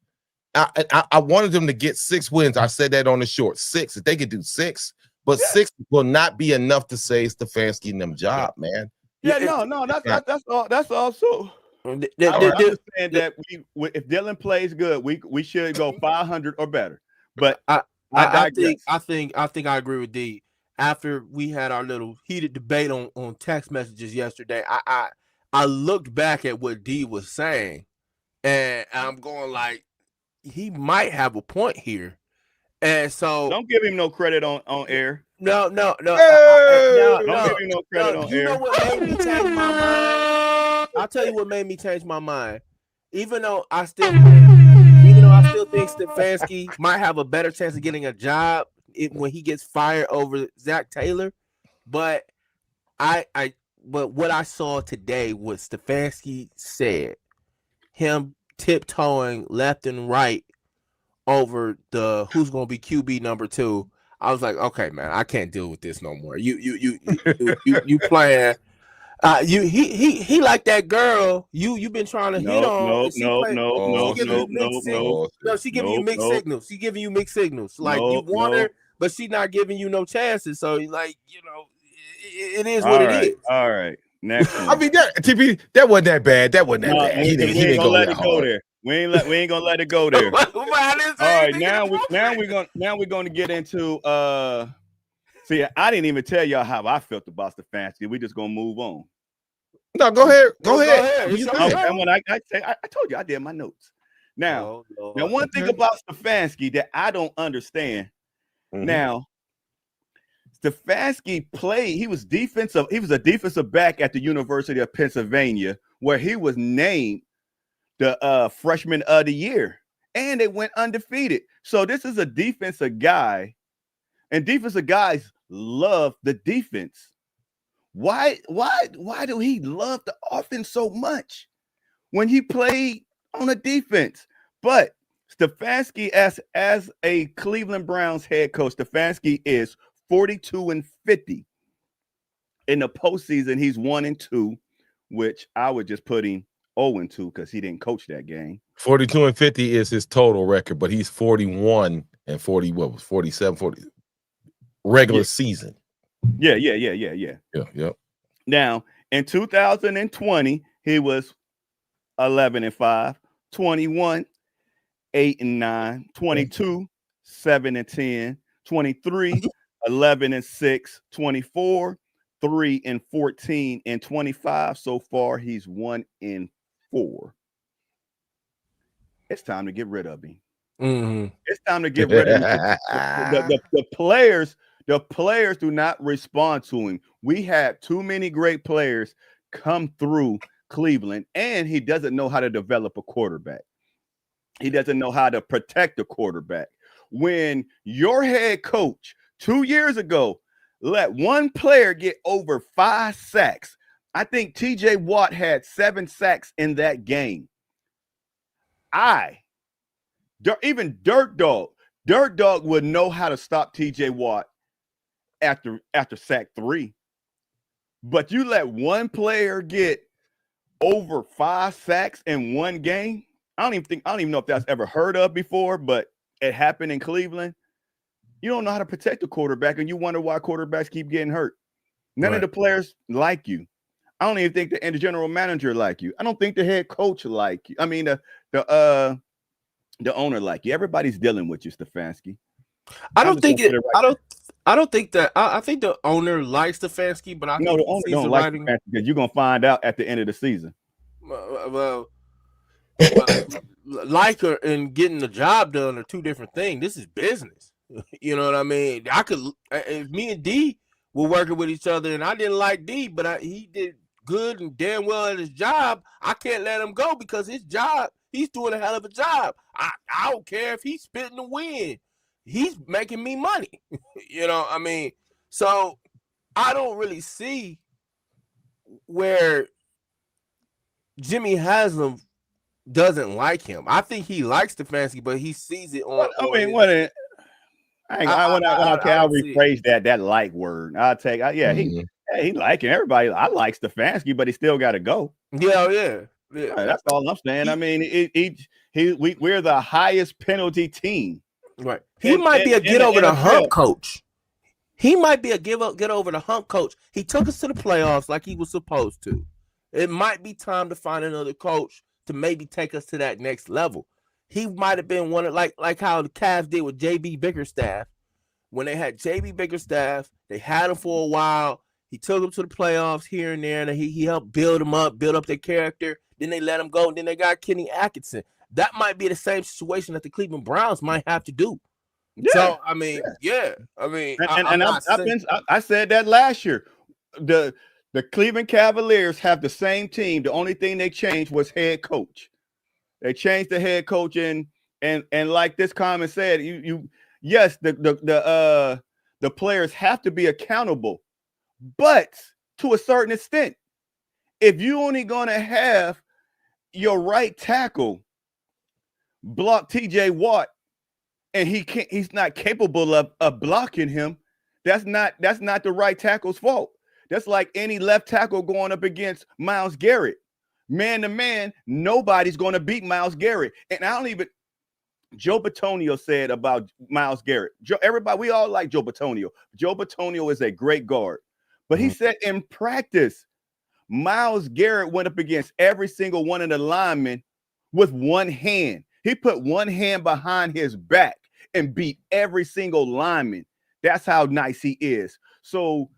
I wanted them to get 6 wins. I said that on the short 6. If they could do 6, but 6 will not be enough to save Stefanski and them job, man. Yeah, no, that's all. That's also. I understand that if Dylan plays good, we should go 500 or better. But I think I agree with D. After we had our little heated debate on text messages yesterday, I looked back at what D was saying, and I'm going like, he might have a point here. And so don't give him no credit on air. No. Don't give him no credit on air. You know what made me change my mind? I'll tell you what made me change my mind. Even though I still think Stefanski might have a better chance of getting a job when he gets fired over Zach Taylor, but but what I saw today was Stefanski said him tiptoeing left and right over the who's going to be QB number 2. I was like, okay, man, I can't deal with this no more. You playing. He like that girl you've been trying to hit on. No, she giving you mixed signals. She giving you mixed signals. Like you want her, but she not giving you no chances. So like, it is what it is. All right. Next one. I mean that wasn't that bad. That wasn't that bad. He didn't gonna let it go there. We ain't gonna let it go there. All right, now we're gonna get into see, I didn't even tell y'all how I felt about Stefanski. We just gonna move on. No, go ahead. I told you I did my notes. Now, one thing about Stefanski that I don't understand. Now, Stefanski played. He was a defensive back at the University of Pennsylvania, where he was named the freshman of the year, and they went undefeated. So this is a defensive guy, and defensive guys love the defense. Why do he love the offense so much when he played on a defense? But Stefanski, as a Cleveland Browns head coach, Stefanski is 42-50 in the postseason. He's 1-2, which I would just put him 0-2 because he didn't coach that game. 42-50 is his total record, but he's 41-40. What was 47-40 regular season? Yeah. Now in 2020, he was 11-5, 21, 8-9, 22, 7-10, 23, 11-6, 24, 3-14, and 25. So far, he's 1-4. It's time to get rid of him. It's time to get rid of him. The players do not respond to him. We have too many great players come through Cleveland, and he doesn't know how to develop a quarterback. He doesn't know how to protect a quarterback. When your head coach 2 years ago let one player get over 5 sacks, I think TJ Watt had 7 sacks in that game. even Dirt Dog would know how to stop TJ Watt after sack 3. But you let one player get over 5 sacks in one game. I don't even know if that's ever heard of before, but it happened in Cleveland. You don't know how to protect the quarterback, and you wonder why quarterbacks keep getting hurt. None of the players like you. I don't even think the general manager like you. I don't think the head coach like you. I mean, the owner like you. Everybody's dealing with you, Stefanski. I think the owner likes Stefanski, but I think the owner don't like Stefanski because you're gonna find out at the end of the season. Well, like her and getting the job done are two different things. This is business. You know what I mean? If me and D were working with each other and I didn't like D, but he did good and damn well at his job, I can't let him go because his job, he's doing a hell of a job. I don't care if he's spitting the wind. He's making me money. You know, I mean, so I don't really see where Jimmy Haslam doesn't like him. I think he likes Stefanski, but he sees it on. I'll rephrase that like word. I'll take. He liking everybody. I like Stefanski, but he still got to go. Yeah. That's all I'm saying. I mean, we're the highest penalty team. Right. He might be a get over the hump coach. He might be a get over the hump coach. He took us to the playoffs like he was supposed to. It might be time to find another coach to maybe take us to that next level. He might have been one of like how the Cavs did with JB Bickerstaff. When they had JB Bickerstaff, they had him for a while. He took them to the playoffs here and there, and he helped build them up, build up their character. Then they let him go, and then they got Kenny Atkinson. That might be the same situation that the Cleveland Browns might have to do. Yeah. So I mean, I said that last year. The Cleveland Cavaliers have the same team. The only thing they changed was head coach. They changed the head coach, and like this comment said, yes, the players have to be accountable, but to a certain extent. If you only gonna have your right tackle block TJ Watt, and he's not capable of blocking him, that's not the right tackle's fault. That's like any left tackle going up against Myles Garrett. Man to man, nobody's going to beat Myles Garrett. And Joe Bitonio said about Myles Garrett. We all like Joe Bitonio. Joe Bitonio is a great guard. But he said in practice, Myles Garrett went up against every single one of the linemen with one hand. He put one hand behind his back and beat every single lineman. That's how nice he is. So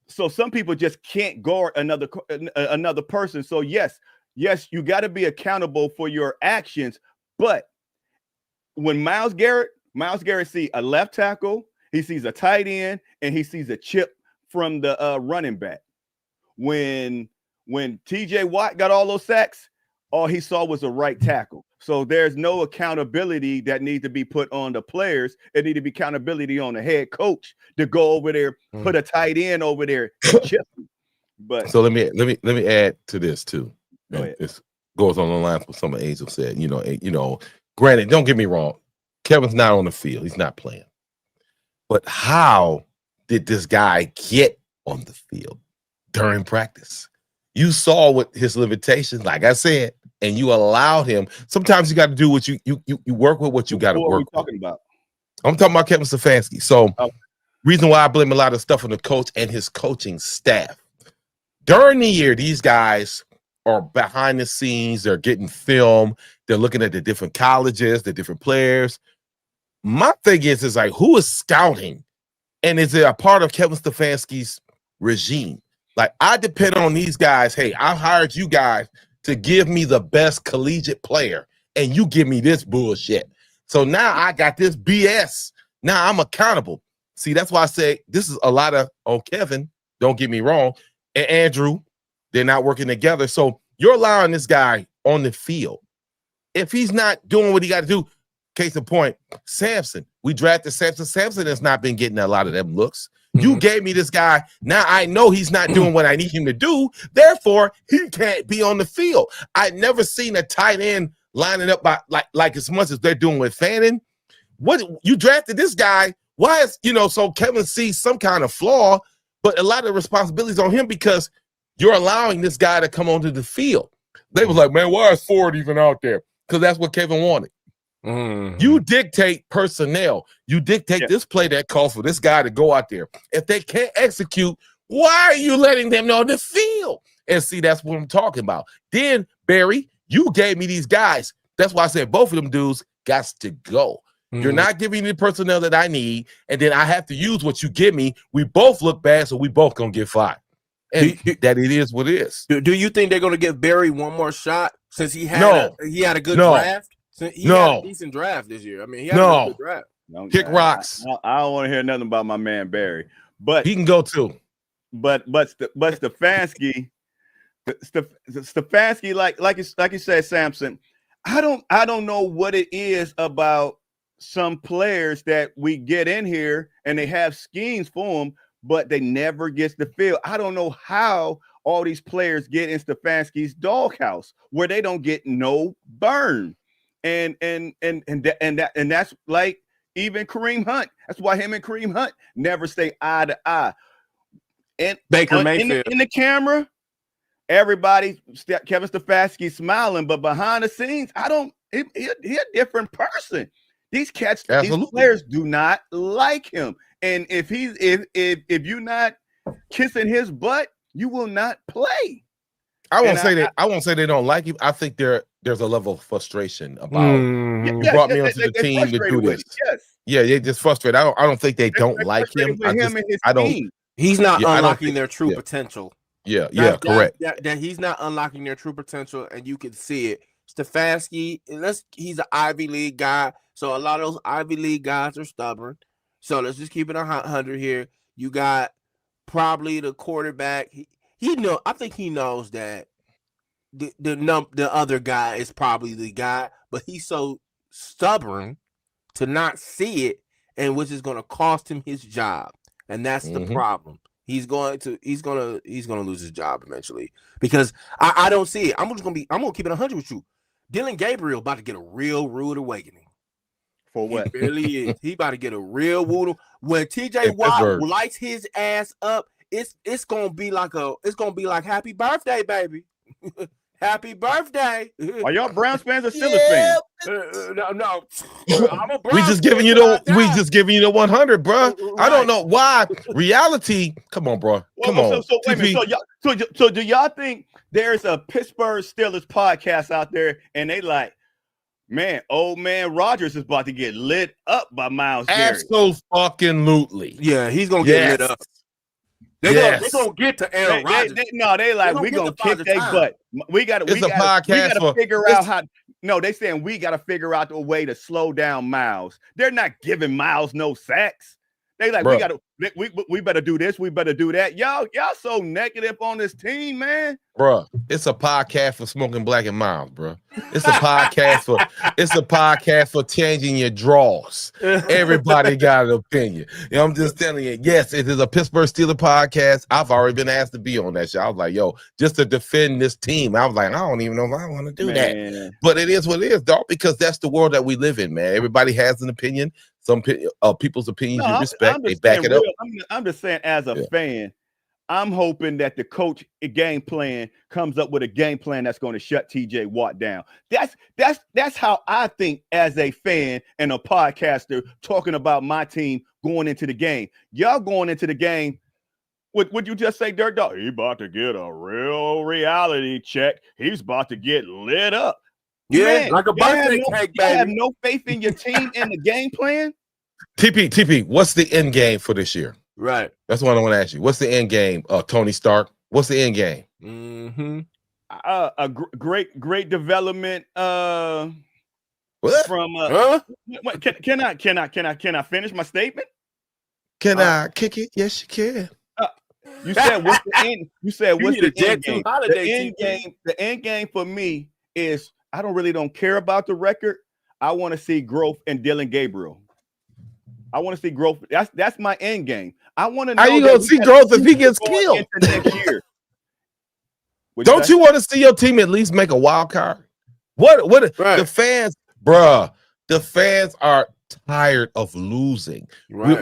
some people just can't guard another person. So yes, you got to be accountable for your actions. But when Myles Garrett sees a left tackle, he sees a tight end, and he sees a chip from the running back. When TJ Watt got all those sacks, all he saw was a right tackle. So there's no accountability that needs to be put on the players. It needs to be accountability on the head coach to go over there, put a tight end over there, and chip him. But so let me add to this too. This goes on the line for some of Angel said. Granted, don't get me wrong, Kevin's not on the field; he's not playing. But how did this guy get on the field during practice? You saw what his limitations, like I said, and you allowed him. Sometimes you got to do what you work with what you got to work with. Talking about? I'm talking about Kevin Stefanski. So, reason why I blame a lot of stuff on the coach and his coaching staff. During the year, these guys are behind the scenes. They're getting film. They're looking at the different colleges, the different players. My thing is like, who is scouting? And is it a part of Kevin Stefanski's regime? Like, I depend on these guys. Hey, I hired you guys to give me the best collegiate player, and you give me this bullshit. So now I got this BS. Now I'm accountable. See, that's why I say this is a lot of Kevin, don't get me wrong, and Andrew, they're not working together. So you're allowing this guy on the field. If he's not doing what he got to do, case in point, Samson. We drafted Samson. Samson has not been getting a lot of them looks. You gave me this guy. Now I know he's not doing what I need him to do. Therefore, he can't be on the field. I never seen a tight end lining up by like as much as they're doing with Fannin. What you drafted this guy? Why is so Kevin sees some kind of flaw, but a lot of the responsibilities on him because you're allowing this guy to come onto the field. They was like, man, why is Ford even out there? Because that's what Kevin wanted. Mm-hmm. You dictate personnel. You dictate this play that calls for this guy to go out there. If they can't execute, why are you letting them know the field? And see, that's what I'm talking about. Then, Barry, you gave me these guys. That's why I said both of them dudes got to go. Mm-hmm. You're not giving me the personnel that I need, and then I have to use what you give me. We both look bad, so we both going to get fired. And that it is what it is. Do you think they're going to give Barry one more shot since he had a good draft? He had a decent draft this year. I mean, he had a good draft. Kick rocks. I don't want to hear nothing about my man Barry, but he can go too. But Stefanski, like you said, Samson. I don't know what it is about some players that we get in here and they have schemes for them, but they never get the field. I don't know how all these players get in Stefanski's doghouse where they don't get no burn. And that's like even Kareem Hunt. That's why him and Kareem Hunt never stay eye to eye. And Baker Mayfield in the camera, everybody, Kevin Stefanski smiling, but behind the scenes, he's a different person. These players do not like him. And if you're not kissing his butt, you will not play. I won't say they don't like him. I think there's a level of frustration about you brought me onto the team to do this. Yeah, they just frustrated. I don't think they don't like him. I don't. He's not unlocking their true potential. Correct. That he's not unlocking their true potential, and you can see it. Stefanski, he's an Ivy League guy, so a lot of those Ivy League guys are stubborn. So let's just keep it 100 here. You got probably the quarterback. I think he knows that the other guy is probably the guy, but he's so stubborn to not see it, and which is going to cost him his job, and that's the problem. He's going to lose his job eventually because I don't see it. I'm gonna keep it 100 with you. Dylan Gabriel about to get a real rude awakening. For what? He really is. He about to get a real rude. When TJ Watt lights his ass up, it's gonna be like happy birthday, baby. Happy birthday. Are y'all Browns fans or Steelers fans? No. I'm a Browns we just giving you the 100, bro. Right. I don't know why. Reality. Come on, bro. Come on. So wait a minute. So do y'all think there's a Pittsburgh Steelers podcast out there and they like, man, old man Rodgers is about to get lit up by Myles Garrett? Absolutely. Yeah, he's gonna get lit up. They're gonna get to Aaron Rodgers. They like we gonna kick their butt. We gotta figure out how. No, they saying we gotta figure out a way to slow down Myles. They're not giving Myles no sacks. They like we better do this. We better do that. Y'all so negative on this team, man. Bro, it's a podcast for smoking black and mild, bro. It's a podcast for changing your draws. Everybody got an opinion. I'm just telling you, yes, it is a Pittsburgh Steelers podcast. I've already been asked to be on that show. I was like, yo, just to defend this team. I was like, I don't even know if I want to do that. But it is what it is, dog, because that's the world that we live in, man. Everybody has an opinion. Some people's opinions you respect. They back it up. I'm just saying, as a fan, I'm hoping that the coach game plan comes up with a game plan that's going to shut TJ Watt down. That's how I think as a fan and a podcaster talking about my team going into the game. Y'all going into the game. Would you just say, Dirk Dog? He's about to get a real reality check. He's about to get lit up. Yeah, man, like a birthday cake, baby. You have no faith in your team and the game plan? TP, what's the end game for this year? Right. That's what I want to ask you. What's the end game, Tony Stark? What's the end game? Mm-hmm. A great development. What? From can I finish my statement? Can I kick it? Yes, you can. You said what's the end? You said what's the end game? The end game for me is I don't care about the record. I want to see growth in Dylan Gabriel. I want to see growth. That's my end game. I want to know. How you gonna see growth if he gets killed next year? Don't you want to see your team at least make a wild card? What Right. the fans, bruh? The fans are tired of losing. Right.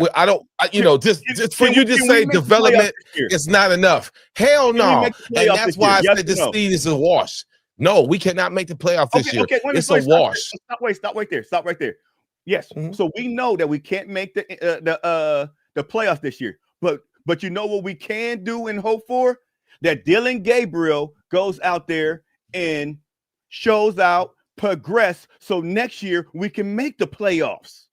Just for you to say development is not enough. Hell no. And that's why I said the seed is a wash. No, we cannot make the playoff this year. Okay, it's a wash. Stop right there. Stop right there. Yes. So we know that we can't make the playoffs this year. But you know what we can do and hope for? That Dylan Gabriel goes out there and shows out, progress, so next year we can make the playoffs.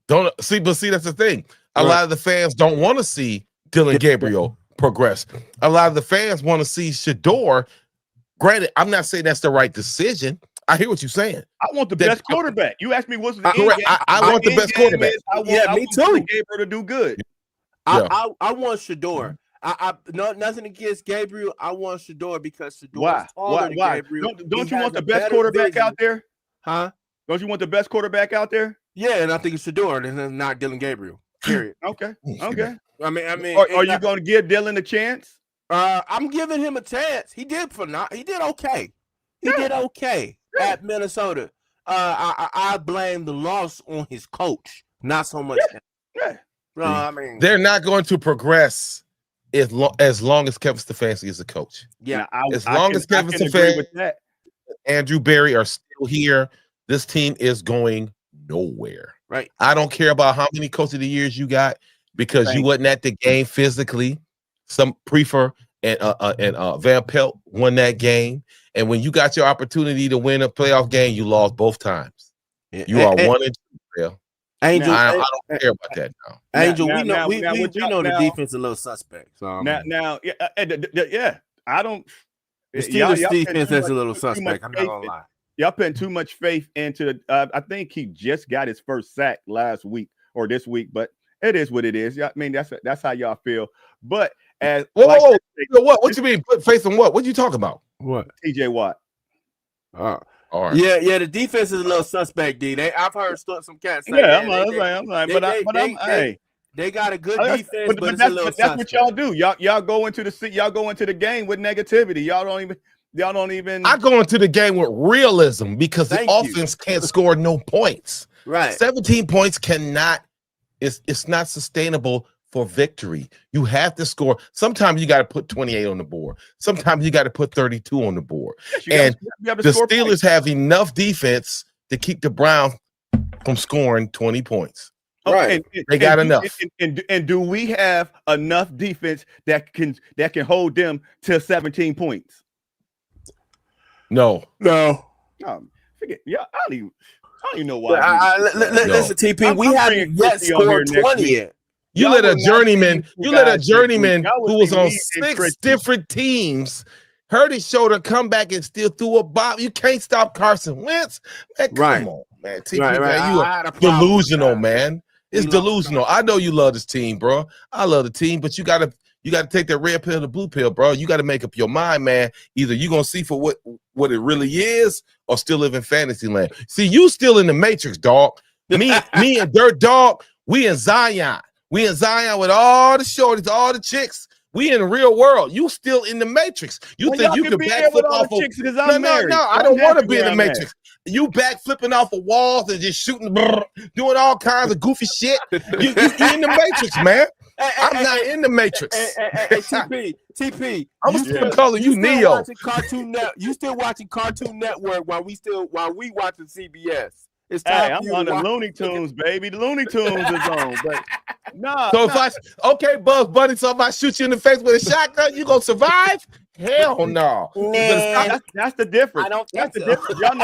But that's the thing. A lot of the fans don't want to see Dylan Gabriel progress. A lot of the fans want to see Shador. Granted, I'm not saying that's the right decision. I hear what you're saying. I want the best quarterback. You asked me what's the end correct. game. I want the best quarterback. I want me too. Dylan Gabriel to do good. I want Shador. Nothing against Gabriel. I want Shador because Shador is taller than Gabriel. Don't you want the best quarterback out there? Huh? Don't you want the best quarterback out there? Yeah, and I think it's Shador, and it's not Dylan Gabriel. Period. Okay. I mean, Are you going to give Dylan a chance? I'm giving him a chance. He did okay. He did okay at Minnesota. I blame the loss on his coach, not so much. Yeah. No, I mean they're not going to progress as long as Kevin Stefanski is the coach. Yeah, as long as Kevin Stefanski, Andrew Berry are still here, this team is going nowhere. Right. I don't care about how many coach of the years you got because you wasn't at the game physically. Some Prefer and Van Pelt won that game, and when you got your opportunity to win a playoff game, you lost both times. You are 1-2. Angel, I don't care about that now. Angel, we know the defense is a little suspect. So I don't. The Steelers defense is a little suspect. I'm not gonna lie. Y'all putting too much faith into I think he just got his first sack last week or this week, but it is what it is. I mean, that's how y'all feel. But as what you mean put faith in what? What you talking about? What? TJ Watt. All right. Yeah, the defense is a little suspect, D. I've heard some cats say they got a good defense, but it's a little that's what y'all do. Y'all go into the game with negativity. Y'all don't even I go into the game with realism because the offense can't score no points. Right. 17 points it's not sustainable for victory. You have to score. Sometimes you got to put 28 on the board. Sometimes you got to put 32 on the board. Yes, and the Steelers have enough defense to keep the Browns from scoring 20 points. Right. They got enough. And do we have enough defense that can hold them to 17 points? No. Forget. Yeah, I don't even know why. Listen, TP, we haven't yet scored 20 yet. You let a journeyman who was on 6 different teams hurt his shoulder, come back and still threw a bomb. You can't stop Carson Wentz. Man, come on, man. TP, man, you are delusional, man. It's delusional. I know you love this team, bro. I love the team, but you gotta take that red pill or the blue pill, bro. You gotta make up your mind, man. Either you're gonna see for what it really is or still live in fantasy land. See, you still in the Matrix, dog. Me and Dirt Dog, we in Zion. We in Zion with all the shorties, all the chicks. We in the real world. You still in the Matrix. You think you can backflip off of chicks because I'm married. No, I don't want to be in the Matrix. You backflipping off of walls and just shooting, doing all kinds of goofy shit. You in the Matrix, man. I'm not in the Matrix. TP. I'm still calling you Neo. You still watching Cartoon Network while we watching CBS. It's time I'm on the Looney Tunes, baby. The Looney Tunes is on, but nah. So Bugs Bunny, so if I shoot you in the face with a shotgun, you gonna survive? Hell no. That's the difference. That's the difference. Y'all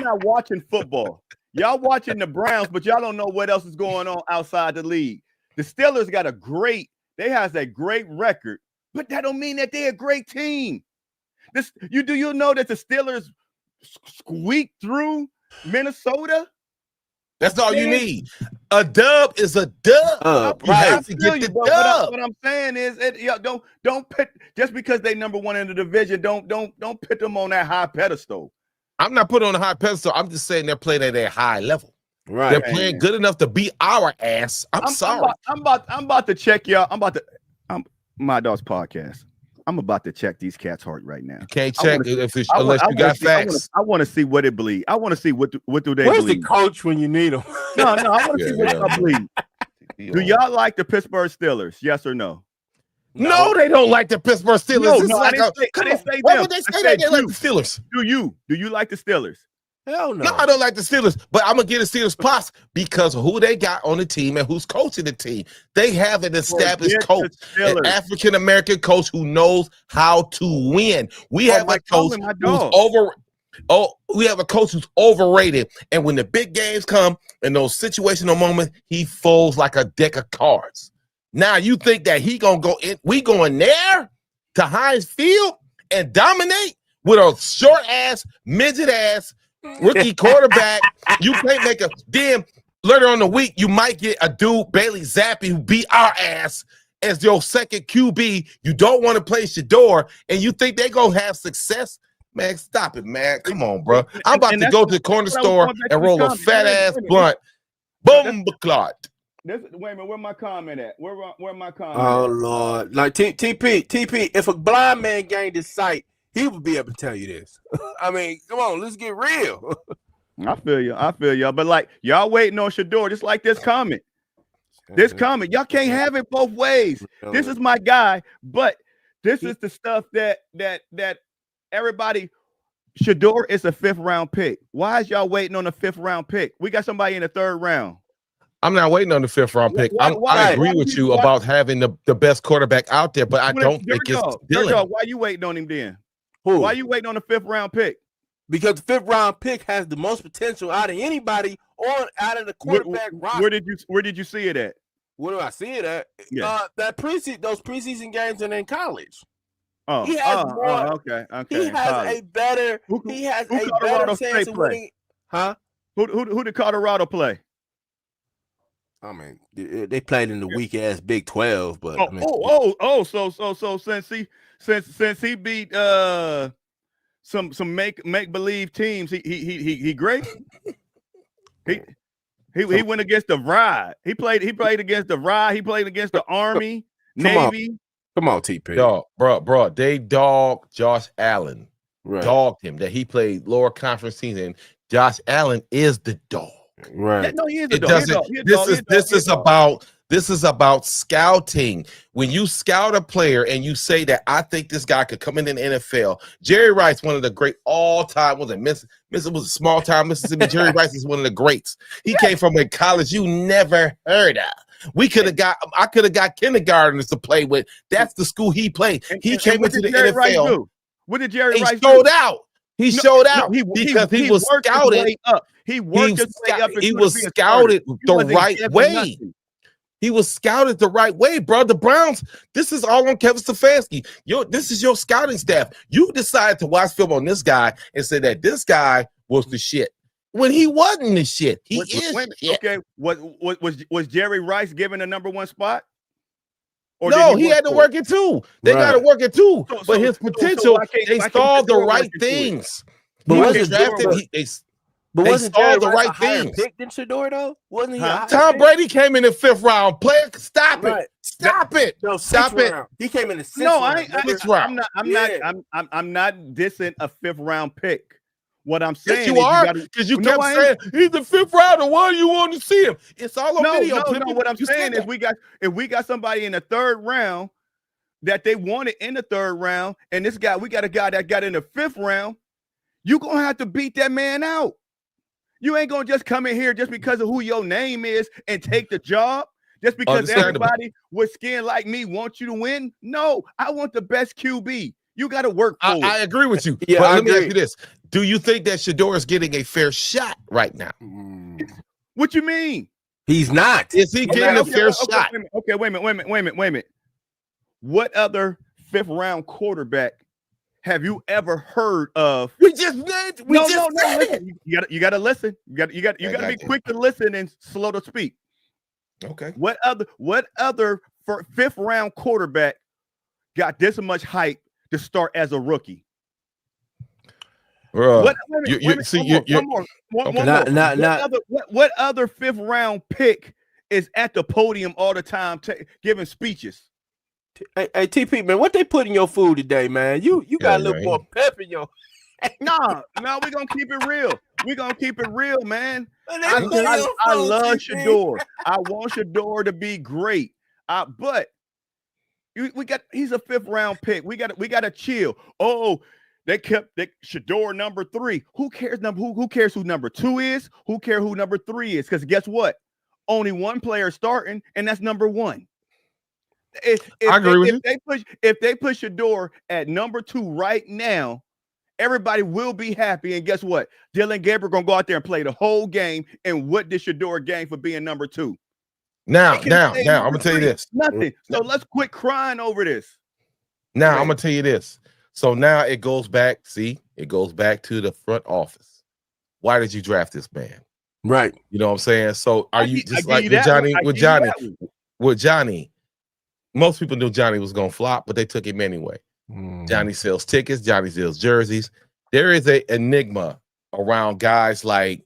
not watching football. Y'all watching the Browns, but y'all don't know what else is going on outside the league. The Steelers got a great record, but that don't mean that they're a great team. Do you know that the Steelers squeaked through Minnesota? That's all you need. A dub is a dub. You have to get the dub. What I'm saying is, don't put just because they number one in the division. Don't put them on that high pedestal. I'm not putting on a high pedestal. I'm just saying they're playing at a high level. Right. They're playing good enough to beat our ass. I'm sorry. I'm about to check y'all. My dog's podcast. I'm about to check these cats' heart right now. You can't check unless you got facts. I want to see what it bleed. I want to see what do they Where's bleed. the coach when you need him? No, I want to see what Yeah. y'all bleed. Do y'all like the Pittsburgh Steelers? Yes or no? No, they don't like the Pittsburgh Steelers. No, This no, is I like didn't say why them. would they I say said that they like you. the Steelers? Do you like the Steelers? Hell no. No, I don't like the Steelers, but I'm gonna get the Steelers props because of who they got on the team and who's coaching the team. They have an established Forget coach, the an Steelers. African American coach who knows how to win. We have a Mike coach Tomlin, my who's dog. we have a coach who's overrated, and when the big games come and those situational moments, he folds like a deck of cards. Now you think that he gonna go in? We going there to Heinz Field and dominate with a short ass, midget ass rookie quarterback? You can't make a damn. Later on the week, you might get a dude Bailey Zappi who beat our ass as your second QB. You don't want to play Shador, and you think they gonna have success? Man, stop it, man. Come on, bro. I'm about to go to the corner store and roll a fat ass blunt. Boom, clot. Wait a minute, where my comment at? Where my comment? Oh at? Lord, like TP. If a blind man gained his sight, he would be able to tell you this. I mean, come on, let's get real. I feel you. But like y'all waiting on Shador, just like this comment. Y'all can't have it both ways. This is my guy, but this is the stuff that everybody. Shador is a 5th round pick. Why is y'all waiting on the 5th round pick? We got somebody in the 3rd round. I'm not waiting on the 5th round pick. I agree with you about having the best quarterback out there, but I don't think it's Dylan. Why you waiting on him then? Who? Why you waiting on the 5th round pick? Because the 5th round pick has the most potential out of anybody or out of the quarterback roster. Where did you see it at? Where do I see it at? Yeah. Those preseason games and in college. Oh, He has okay. He has a better. He has a better chance of winning. Huh? Who did Colorado play? I mean, they played in the weak ass Big 12, but so since he beat some make believe teams, he great. He went against the Ride. He played against the Ride. He played against the Army, Navy. Come on, TP. Dog, bro, they dogged Josh Allen. Right. Dogged him that he played lower conference teams, and Josh Allen is the dog. Right. Yeah, no, he is It doesn't. This is about scouting. When you scout a player and you say that I think this guy could come in the NFL. Jerry Rice, one of the great all-time, was a small time Mississippi. Jerry Rice is one of the greats. He came from a college you never heard of. I could have got kindergartners to play with. That's the school he played. He came into the NFL. What did Jerry Rice do? Showed out. He showed out because he was scouted. He worked his way up. He was scouted the right way. He was scouted the right way, bro. The Browns, this is all on Kevin Stefanski. This is your scouting staff. You decided to watch film on this guy and say that this guy was the shit. When he wasn't the shit. He is shit. Okay, was Jerry Rice given the #1 spot? Or no, he had to work it too. They got to work it too. But his potential, they saw the right things. But wasn't drafted. But they wasn't saw Jerry the Rice right a higher things. pick than Shador though? Wasn't he? Tom Brady came in the 5th round. Player, stop Right. it. Stop it. No, Stop it. round. He came in the 6th No, round. I'm not dissing a 5th round pick. What I'm saying Yes, you are, because you kept saying he's the 5th rounder. Why do you want to see him? It's all on video. No. What I'm saying is if we got somebody in the 3rd round that they wanted in the 3rd round, and we got a guy that got in the 5th round, you're gonna have to beat that man out. You ain't gonna just come in here just because of who your name is and take the job. Just because everybody with skin like me wants you to win. No, I want the best QB. You got to work for it. I agree with you. Yeah, but let me ask you this. Do you think that Shador is getting a fair shot right now? What you mean? He's not. Is he getting a fair shot? Okay, wait a minute. What other 5th round quarterback have you ever heard of? We just said it. You got to listen. You got to be quick to listen and slow to speak. Okay. What other 5th round quarterback got this much hype to start as a rookie? Bro, What other 5th round pick is at the podium all the time giving speeches? Hey, TP, man, what they put in your food today, man? You got a little man. more pep in your. No, we're gonna keep it real. We're gonna keep it real, man. What they I put in your food, love TP? Shador. I want Shador to be great. But he's a 5th round pick. We got to chill. Oh, they kept Shador number 3. Who cares who cares who number 2 is? Who cares who number 3 is? Because guess what? Only one player starting, and that's number 1. I agree with you. If they push Shador at number 2 right now, everybody will be happy. And guess what? Dylan Gabriel gonna go out there and play the whole game. And what did Shador gain for being number 2? Now, I'm gonna tell you this. Nothing. So let's quit crying over this. Now, I'm gonna tell you this. So now it goes back. See, it goes back to the front office. Why did you draft this man? Right. You know what I'm saying? So are you just like with Johnny? Most people knew Johnny was gonna flop, but they took him anyway. Johnny sells tickets. Johnny sells jerseys. There is an enigma around guys like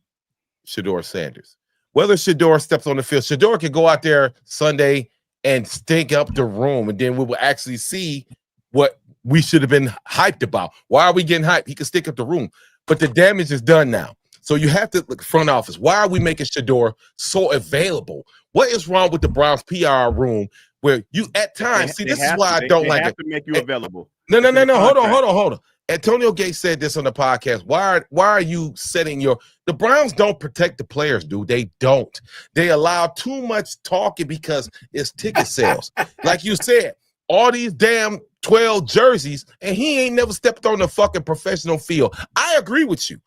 Shador Sanders. Whether Shador steps on the field, Shador can go out there Sunday and stink up the room, and then we will actually see what we should have been hyped about. Why are we getting hyped? He can stink up the room, but the damage is done now. So you have to look front office. Why are we making Shador so available? What is wrong with the Browns PR room where you at times see? This is why I don't like it. To make you available. No. Hold on. Antonio Gates said this on the podcast. Why are you setting the Browns don't protect the players, dude. They don't. They allow too much talking because it's ticket sales. Like you said, all these damn 12 jerseys, and he ain't never stepped on the fucking professional field. I agree with you.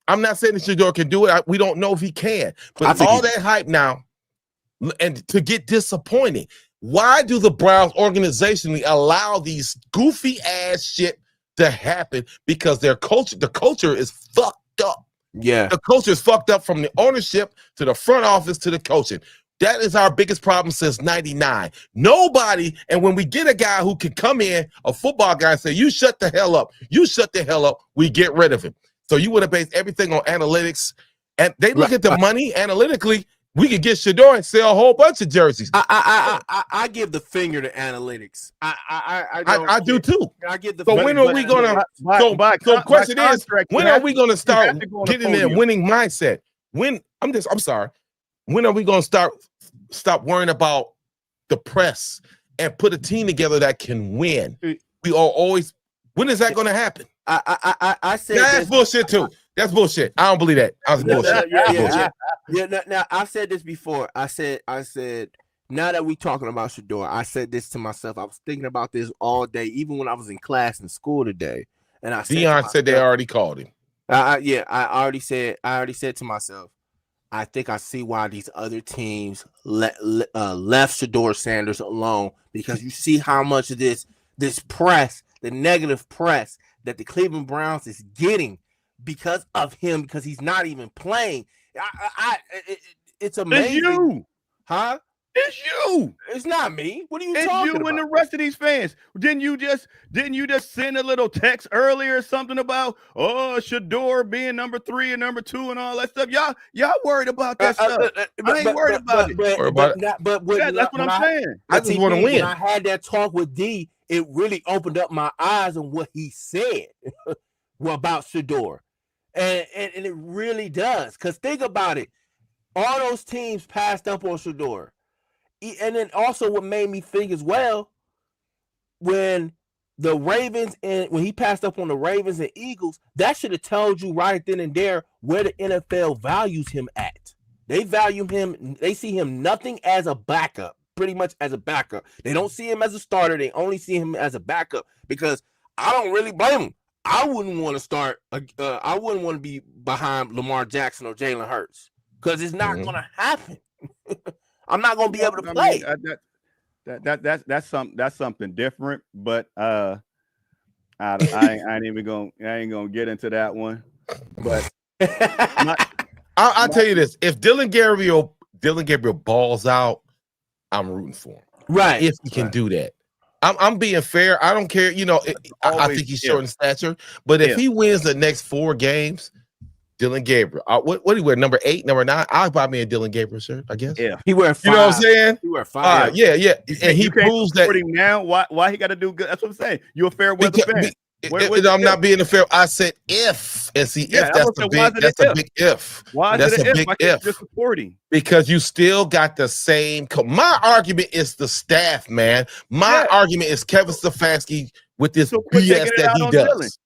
I'm not saying that Shador can do it. We don't know if he can. But all that hype now, and to get disappointed. Why do the Browns organizationally allow these goofy ass shit to happen? Because the culture is fucked up. Yeah. The culture is fucked up from the ownership to the front office to the coaching. That is our biggest problem since 99. Nobody, and when we get a guy who can come in, a football guy, and say, you shut the hell up, we get rid of him. So you would have based everything on analytics, and they look at the money analytically. We could get Shador and sell a whole bunch of jerseys. I give the finger to analytics. I do too. I give the. So when are we gonna? So question is, when are we gonna start getting that winning mindset? I'm sorry. When are we gonna stop worrying about the press and put a team together that can win? We are always. When is that gonna happen? I said that's bullshit too. That's bullshit. I don't believe that. I was bullshit. Now I've said this before. I said. Now that we talking about Shador, I said this to myself. I was thinking about this all day, even when I was in class in school today. And I Deion said they already called him. I already said to myself, I think I see why these other teams left Shador Sanders alone, because you see how much of this press, the negative press that the Cleveland Browns is getting because of him, because he's not even playing. It's amazing. It's you, huh? It's you. It's not me. What are you talking about? It's you and the rest of these fans. Didn't you just send a little text earlier or something about Shador being number 3 and number 2 and all that stuff? Y'all worried about that stuff. I ain't worried about it. That's what I'm saying. I just want to win. When I had that talk with D, it really opened up my eyes on what he said about Shador. And it really does. Because think about it. All those teams passed up on Shador. And then also what made me think as well, when the Ravens and when he passed up on the Ravens and Eagles, that should have told you right then and there where the NFL values him at. They value him. They see him nothing as a backup, pretty much as a backup. They don't see him as a starter. They only see him as a backup, because I don't really blame him. I wouldn't want to start. I wouldn't want to be behind Lamar Jackson or Jalen Hurts, because it's not going to happen. I'm not going to be able to play. That's something different, but I ain't gonna get into that one. But I'll tell you this: if Dylan Gabriel balls out, I'm rooting for him. Right, if he can do that. I'm being fair. I don't care. I think he's short in stature, but if he wins the next 4 games, Dylan Gabriel. What do you wear? Number 8, number 9? I'll buy me a Dylan Gabriel shirt, I guess. Yeah. He wear 5. You know what I'm saying? He wear 5. Yeah. And he You can't proves that support him now. Why he got to do good? That's what I'm saying. You're a fair weather fan. I'm not being fair. I said if, and see, if that's a big if. Why that's is it a if? big Why can't if. you just support him? Because you still got the same. My argument is the staff, man. My argument is Kevin Stefanski with this BS that he does.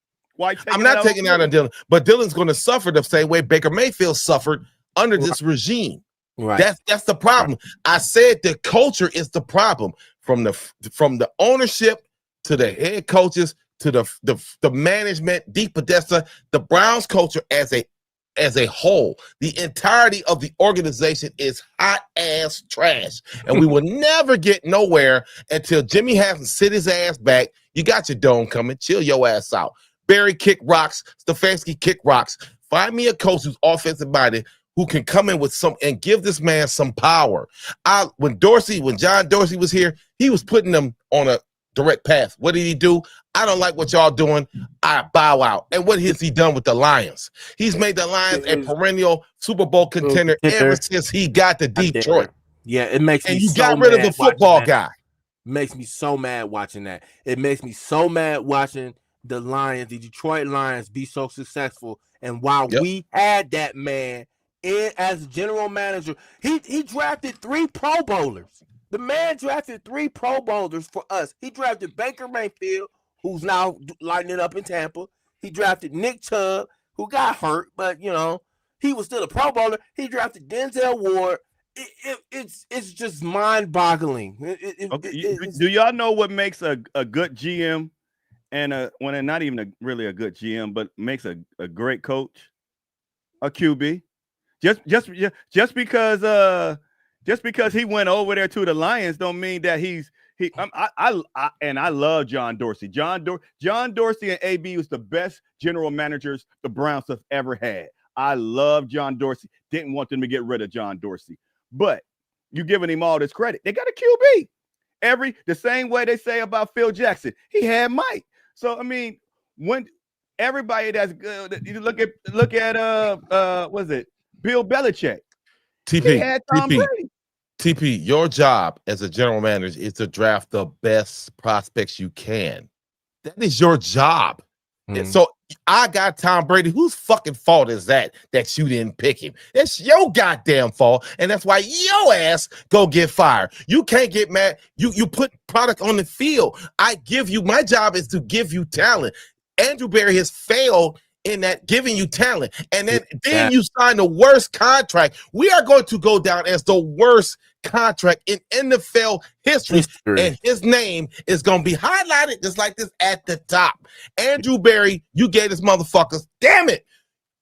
I'm not taking it out on Dylan, but Dylan's going to suffer the same way Baker Mayfield suffered under this regime. Right. That's the problem. I said the culture is the problem, from the ownership to the head coaches to the management, Deep Podesta, the Browns culture as a whole. The entirety of the organization is hot ass trash, and we will never get nowhere until Jimmy hasn't sit his ass back. You got your dome coming. Chill your ass out. Barry kick rocks. Stefanski kick rocks. Find me a coach who's offensive minded who can come in with some and give this man some power. When John Dorsey was here, he was putting them on a direct path. What did he do? I don't like what y'all doing. I bow out. And what has he done with the Lions? He's made the Lions a perennial Super Bowl contender ever since he got to Detroit. Yeah, it makes me and you so got rid of the football guy. Makes me so mad watching that. It makes me so mad watching the Lions, the Detroit Lions, be so successful. And while we had that man in as general manager, he drafted 3 Pro Bowlers. The man drafted 3 Pro Bowlers for us. He drafted Baker Mayfield, who's now lighting it up in Tampa. He drafted Nick Chubb, who got hurt, but he was still a Pro Bowler. He drafted Denzel Ward. It's just mind-boggling. Do y'all know what makes a good GM and not even really a good GM, but makes a great coach? A QB. Just because he went over there to the Lions don't mean that I love John Dorsey. John Dorsey and AB was the best general managers the Browns have ever had. I love John Dorsey. Didn't want them to get rid of John Dorsey. But you're giving him all this credit. They got a QB. The same way they say about Phil Jackson. He had Mike. So I mean, when everybody that's good, you look at what's it? Bill Belichick. TP, your job as a general manager is to draft the best prospects you can. That is your job. And so I got Tom Brady. Whose fucking fault is that you didn't pick him? That's your goddamn fault. And that's why your ass go get fired. You can't get mad. You put product on the field. My job is to give you talent. Andrew Berry has failed in that giving you talent. And then you sign the worst contract. We are going to go down as the worst contract in NFL history. And his name is going to be highlighted just like this at the top. Andrew Berry, you gave this motherfuckers, damn it,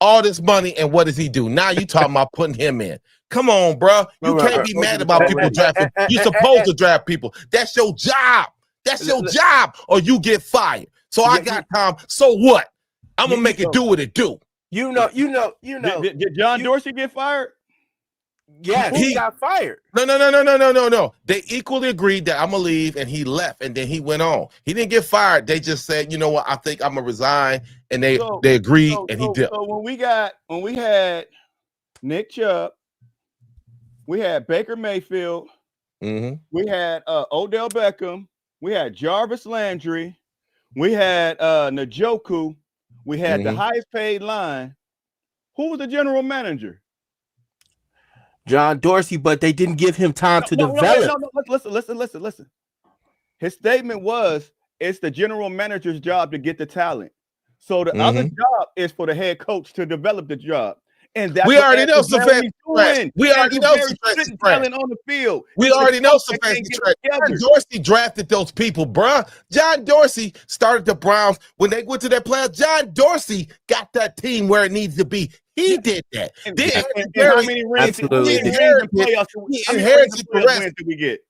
all this money. And what does he do? Now you talking about putting him in. Come on, bro. You can't be mad about people drafting. You're supposed to draft people. That's your job. That's your job, or you get fired. So I got Tom. So what? I'm gonna make it do what it do. You know. Did John Dorsey get fired? Yes, he got fired. No. They equally agreed that I'm gonna leave, and he left, and then he went on. He didn't get fired. They just said, you know what? I think I'm gonna resign, and they agreed, and he did. So when we had Nick Chubb, we had Baker Mayfield, we had Odell Beckham, we had Jarvis Landry, we had Njoku. We had the highest paid line. Who was the general manager? John Dorsey, but they didn't give him time to develop. No, listen. His statement was, it's the general manager's job to get the talent. So the other job is for the head coach to develop the job. And that's we already know Stefanski. We already know Stefanski talent on the field. We already know Stefanski. John Dorsey drafted those people, bruh. John Dorsey started the Browns when they went to their playoffs. John Dorsey got that team where it needs to be. He did that. And how many rings did we get?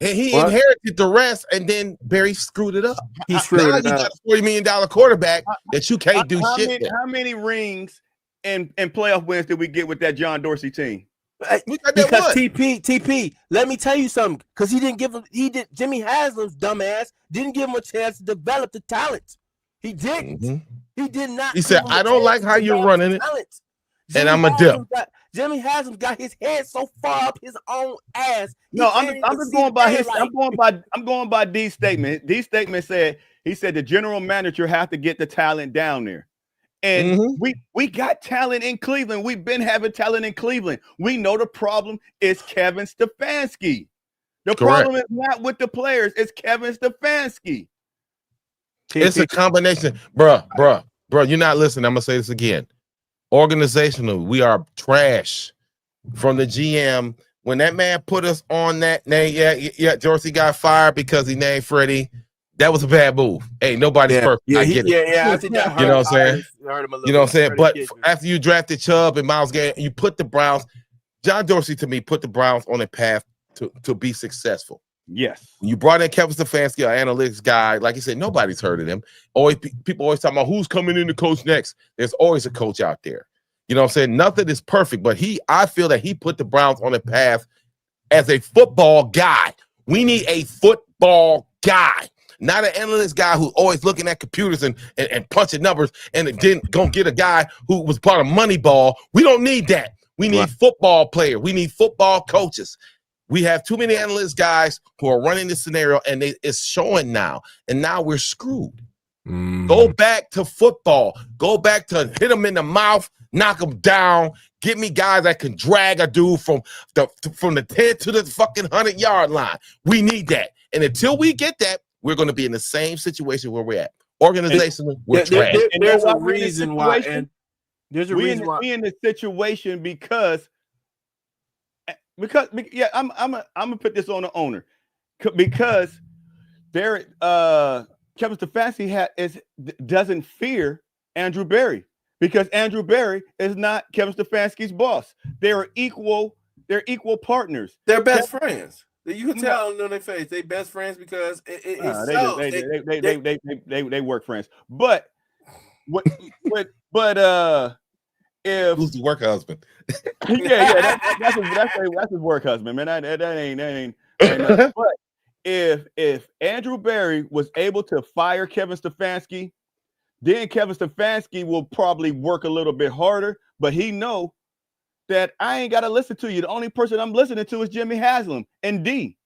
And he inherited the rest, and then Barry screwed it up. He screwed it up. Got a $40 million quarterback that you can't do shit with. How many rings and playoff wins did we get with that John Dorsey team? Because TP, let me tell you something. Because Jimmy Haslam's dumbass didn't give him a chance to develop the talent. He didn't. He did not. He said, I don't like how you're running it. and I'm a dip. Jimmy Haslam got his head so far up his own ass. No, I'm just going by his. I'm going by D's statement. D's statement said he said the general manager have to get the talent down there, and we got talent in Cleveland. We've been having talent in Cleveland. We know the problem is Kevin Stefanski. The problem is not with the players. It's Kevin Stefanski. It's a combination, bruh. You're not listening. I'm gonna say this again. Organizational, we are trash from the GM. When that man put us on that name, Dorsey got fired because he named Freddie. That was a bad move. Hey, nobody's perfect. I get it. I think that hurt. You know what I'm saying? You know what I'm saying? But after you drafted Chubb and Myles Garrett, you put the Browns. John Dorsey, to me, put the Browns on a path to be successful. Yes. When you brought in Kevin Stefanski, an analytics guy, like you said, nobody's heard of him. People always talking about who's coming in to coach next. There's always a coach out there. You know what I'm saying? Nothing is perfect, but I feel that he put the Browns on a path as a football guy. We need a football guy, not an analytics guy who's always looking at computers and punching numbers and then gonna get a guy who was part of Moneyball. We don't need that. We need football players. We need football coaches. We have too many analytics guys who are running this scenario, and it's showing now. And now we're screwed. Go back to football. Go back to hit them in the mouth, knock them down. Get me guys that can drag a dude from the 10 to the fucking 100-yard line. We need that. And until we get that, we're going to be in the same situation where we're at. Organizationally, we're trash. There's a reason why. And there's a reason why. We're in this situation because I'm gonna put this on the owner because Kevin Stefanski doesn't fear Andrew Berry because Andrew Berry is not Kevin Stefanski's boss. They're equal partners. They're best friends. You can tell on their face they best friends because they work friends. But if who's the work husband? that's his work husband, man. That ain't but if Andrew Berry was able to fire Kevin Stefanski, then Kevin Stefanski will probably work a little bit harder, but he know that I ain't got to listen to you. The only person I'm listening to is Jimmy Haslam and D.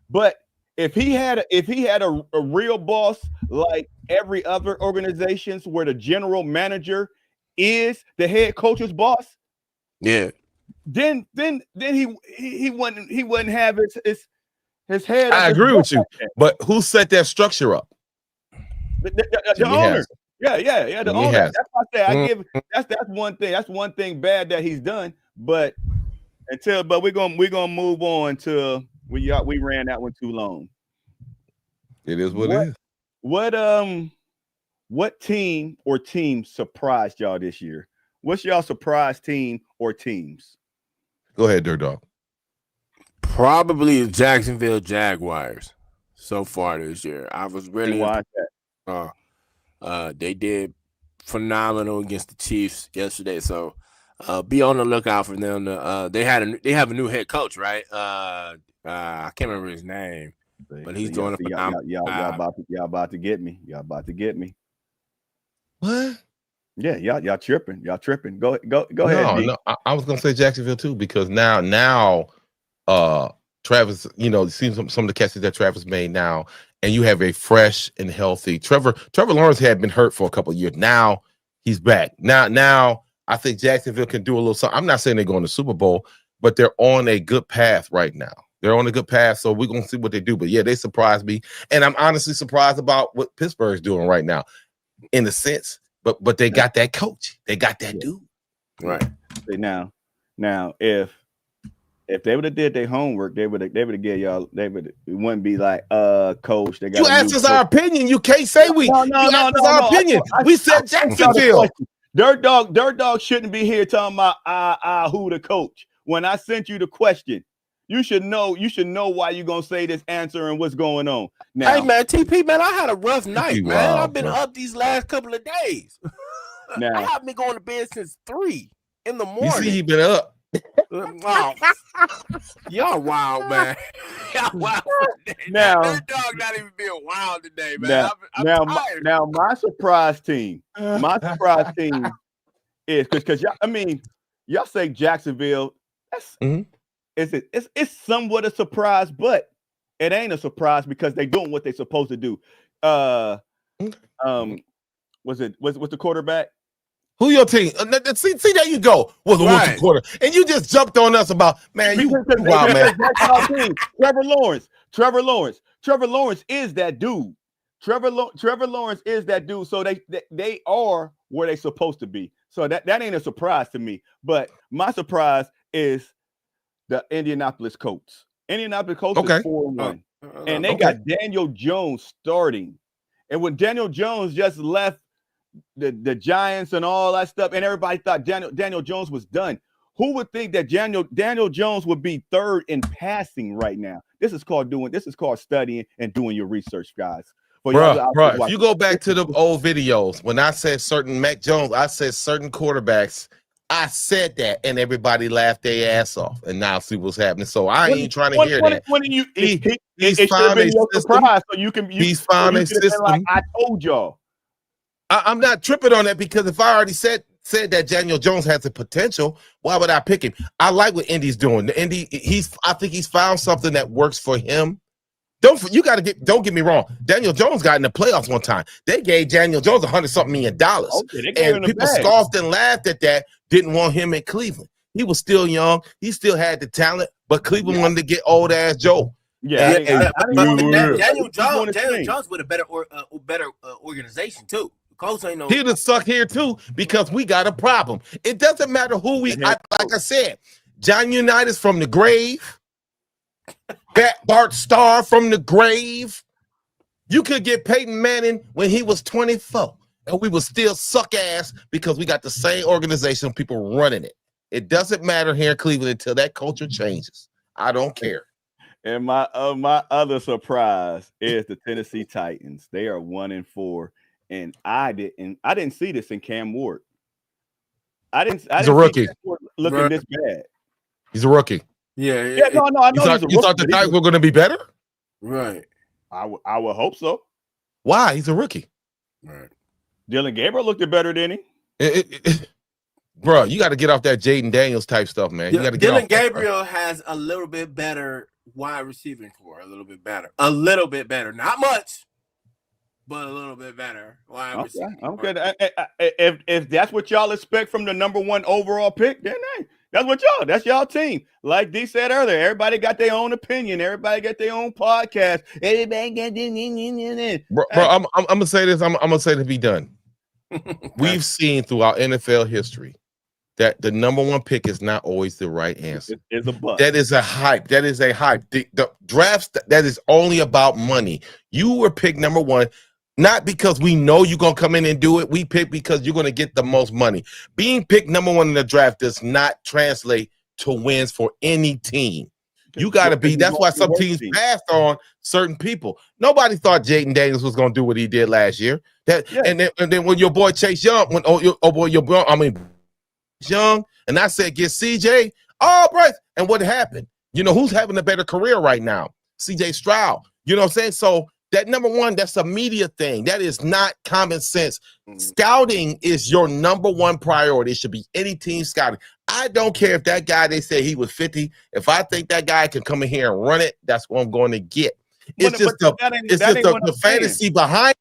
But if he had a real boss like every other organizations where the general manager is the head coach's boss, then he wouldn't have his head. I agree with you, but who set that structure up? The owner. Yeah, the owner. That's why I say that's one thing. That's one thing bad that he's done. But we're gonna move on to we ran that one too long. It is what it is. What team or teams surprised y'all this year? What's y'all surprise team or teams? Go ahead, Dirt Dog. Probably the Jacksonville Jaguars so far this year. I was really they did phenomenal against the Chiefs yesterday. So be on the lookout for them. They have a new head coach, right? I can't remember his name, but he's doing a phenomenal. Y'all about to get me. Y'all about to get me. What? Yeah, y'all tripping. Y'all tripping. Go ahead. No, I was gonna say Jacksonville too because now Travis, see some of the catches that Travis made now, and you have a fresh and healthy Trevor Lawrence had been hurt for a couple of years. Now he's back. Now I think Jacksonville can do a little something. I'm not saying they're going to Super Bowl, but they're on a good path right now. They're on a good path, so we're gonna see what they do. But yeah, they surprised me, and I'm honestly surprised about what Pittsburgh's doing right now, in a sense. But they got that coach. They got that dude. Right. Now, if they would have did their homework, they would have gave y'all. It wouldn't be like, coach. They got. You asked us our opinion. You can't say we. No. Our opinion. We said Jacksonville. Dirt Dog shouldn't be here talking about who the coach. When I sent you the question, you should know why you're gonna say this answer and what's going on. Now, hey man, TP man, I had a rough night, man. I've been up these last couple of days. Now, I haven't been going to bed since 3 in the morning. You see, he been up. Wow. Y'all wild, man. Y'all wild. Now, that dog not even being wild today, man. I'm now, my surprise team is because y'all, I mean, y'all say Jacksonville. That's it's somewhat a surprise, but it ain't a surprise because they doing what they supposed to do. Was the quarterback? Who your team? See, there you go. Was the quarter, and you just jumped on us about man. You wild man. That's our team. Trevor Lawrence is that dude. Trevor Lawrence is that dude. So they are where they supposed to be. So that ain't a surprise to me. But my surprise is the Indianapolis Colts. Indianapolis Colts is 4-1, and they got Daniel Jones starting. And when Daniel Jones just left the Giants and all that stuff, and everybody thought Daniel Jones was done. Who would think that Daniel Jones would be third in passing right now? This is called studying and doing your research, guys. Bro, if you go back to the old videos, when I said certain Mac Jones, I said certain quarterbacks. I said that, and everybody laughed their ass off. And now see what's happening. So I ain't trying to hear that. He's found a surprise, so he's found a system. Like I told y'all. I'm not tripping on that because if I already said that Daniel Jones has the potential, why would I pick him? I like what Indy's doing. I think he's found something that works for him. Don't get me wrong. Daniel Jones got in the playoffs one time. They gave Daniel Jones $100-something million. And people scoffed and laughed at that, didn't want him in Cleveland. He was still young. He still had the talent, but Cleveland wanted to get old ass Joe. Daniel Jones with a better organization too. He'd have sucked here too because we got a problem. It doesn't matter who like I said, John Unitas from the grave, Bart Starr from the grave. You could get Peyton Manning when he was 24, and we would still suck ass because we got the same organization, people running it. It doesn't matter here in Cleveland until that culture changes. I don't care. And my other surprise is the Tennessee Titans. They are 1-4. And I didn't see this in Cam Ward. He's a rookie. Looking this bad. He's a rookie. Yeah. No, I know. You thought the Titans were going to be better? Right. I would hope so. Why? He's a rookie. Right. Dylan Gabriel looked better than he. Bro, you got to get off that Jaden Daniels type stuff, man. You got to get Dylan Gabriel has a little bit better wide receiving core. A little bit better. Not much, but a little bit better. I'm good. If that's what y'all expect from the #1 overall pick, then that's y'all team. Like D said earlier, everybody got their own opinion. Everybody got their own podcast. Everybody got bro, I'm gonna say this. I'm gonna say to be done. We've seen throughout NFL history that the #1 pick is not always the right answer. It's a bust. That is a hype. The drafts, that is only about money. You were picked #1. Not because we know you're going to come in and do it. We pick because you're going to get the most money. Being picked #1 in the draft does not translate to wins for any team. You got to be. That's why some teams passed on certain people. Nobody thought Jaden Daniels was going to do what he did last year. And then when your boy Chase Young, Young, and I said, get CJ. Oh, Bryce. And what happened? You know, who's having a better career right now? CJ Stroud. You know what I'm saying? So that #1, that's a media thing. That is not common sense. Scouting is your #1 priority. It should be any team scouting. I don't care if that guy, they say he was 50. If I think that guy can come in here and run it, that's what I'm going to get. It's just the fantasy behind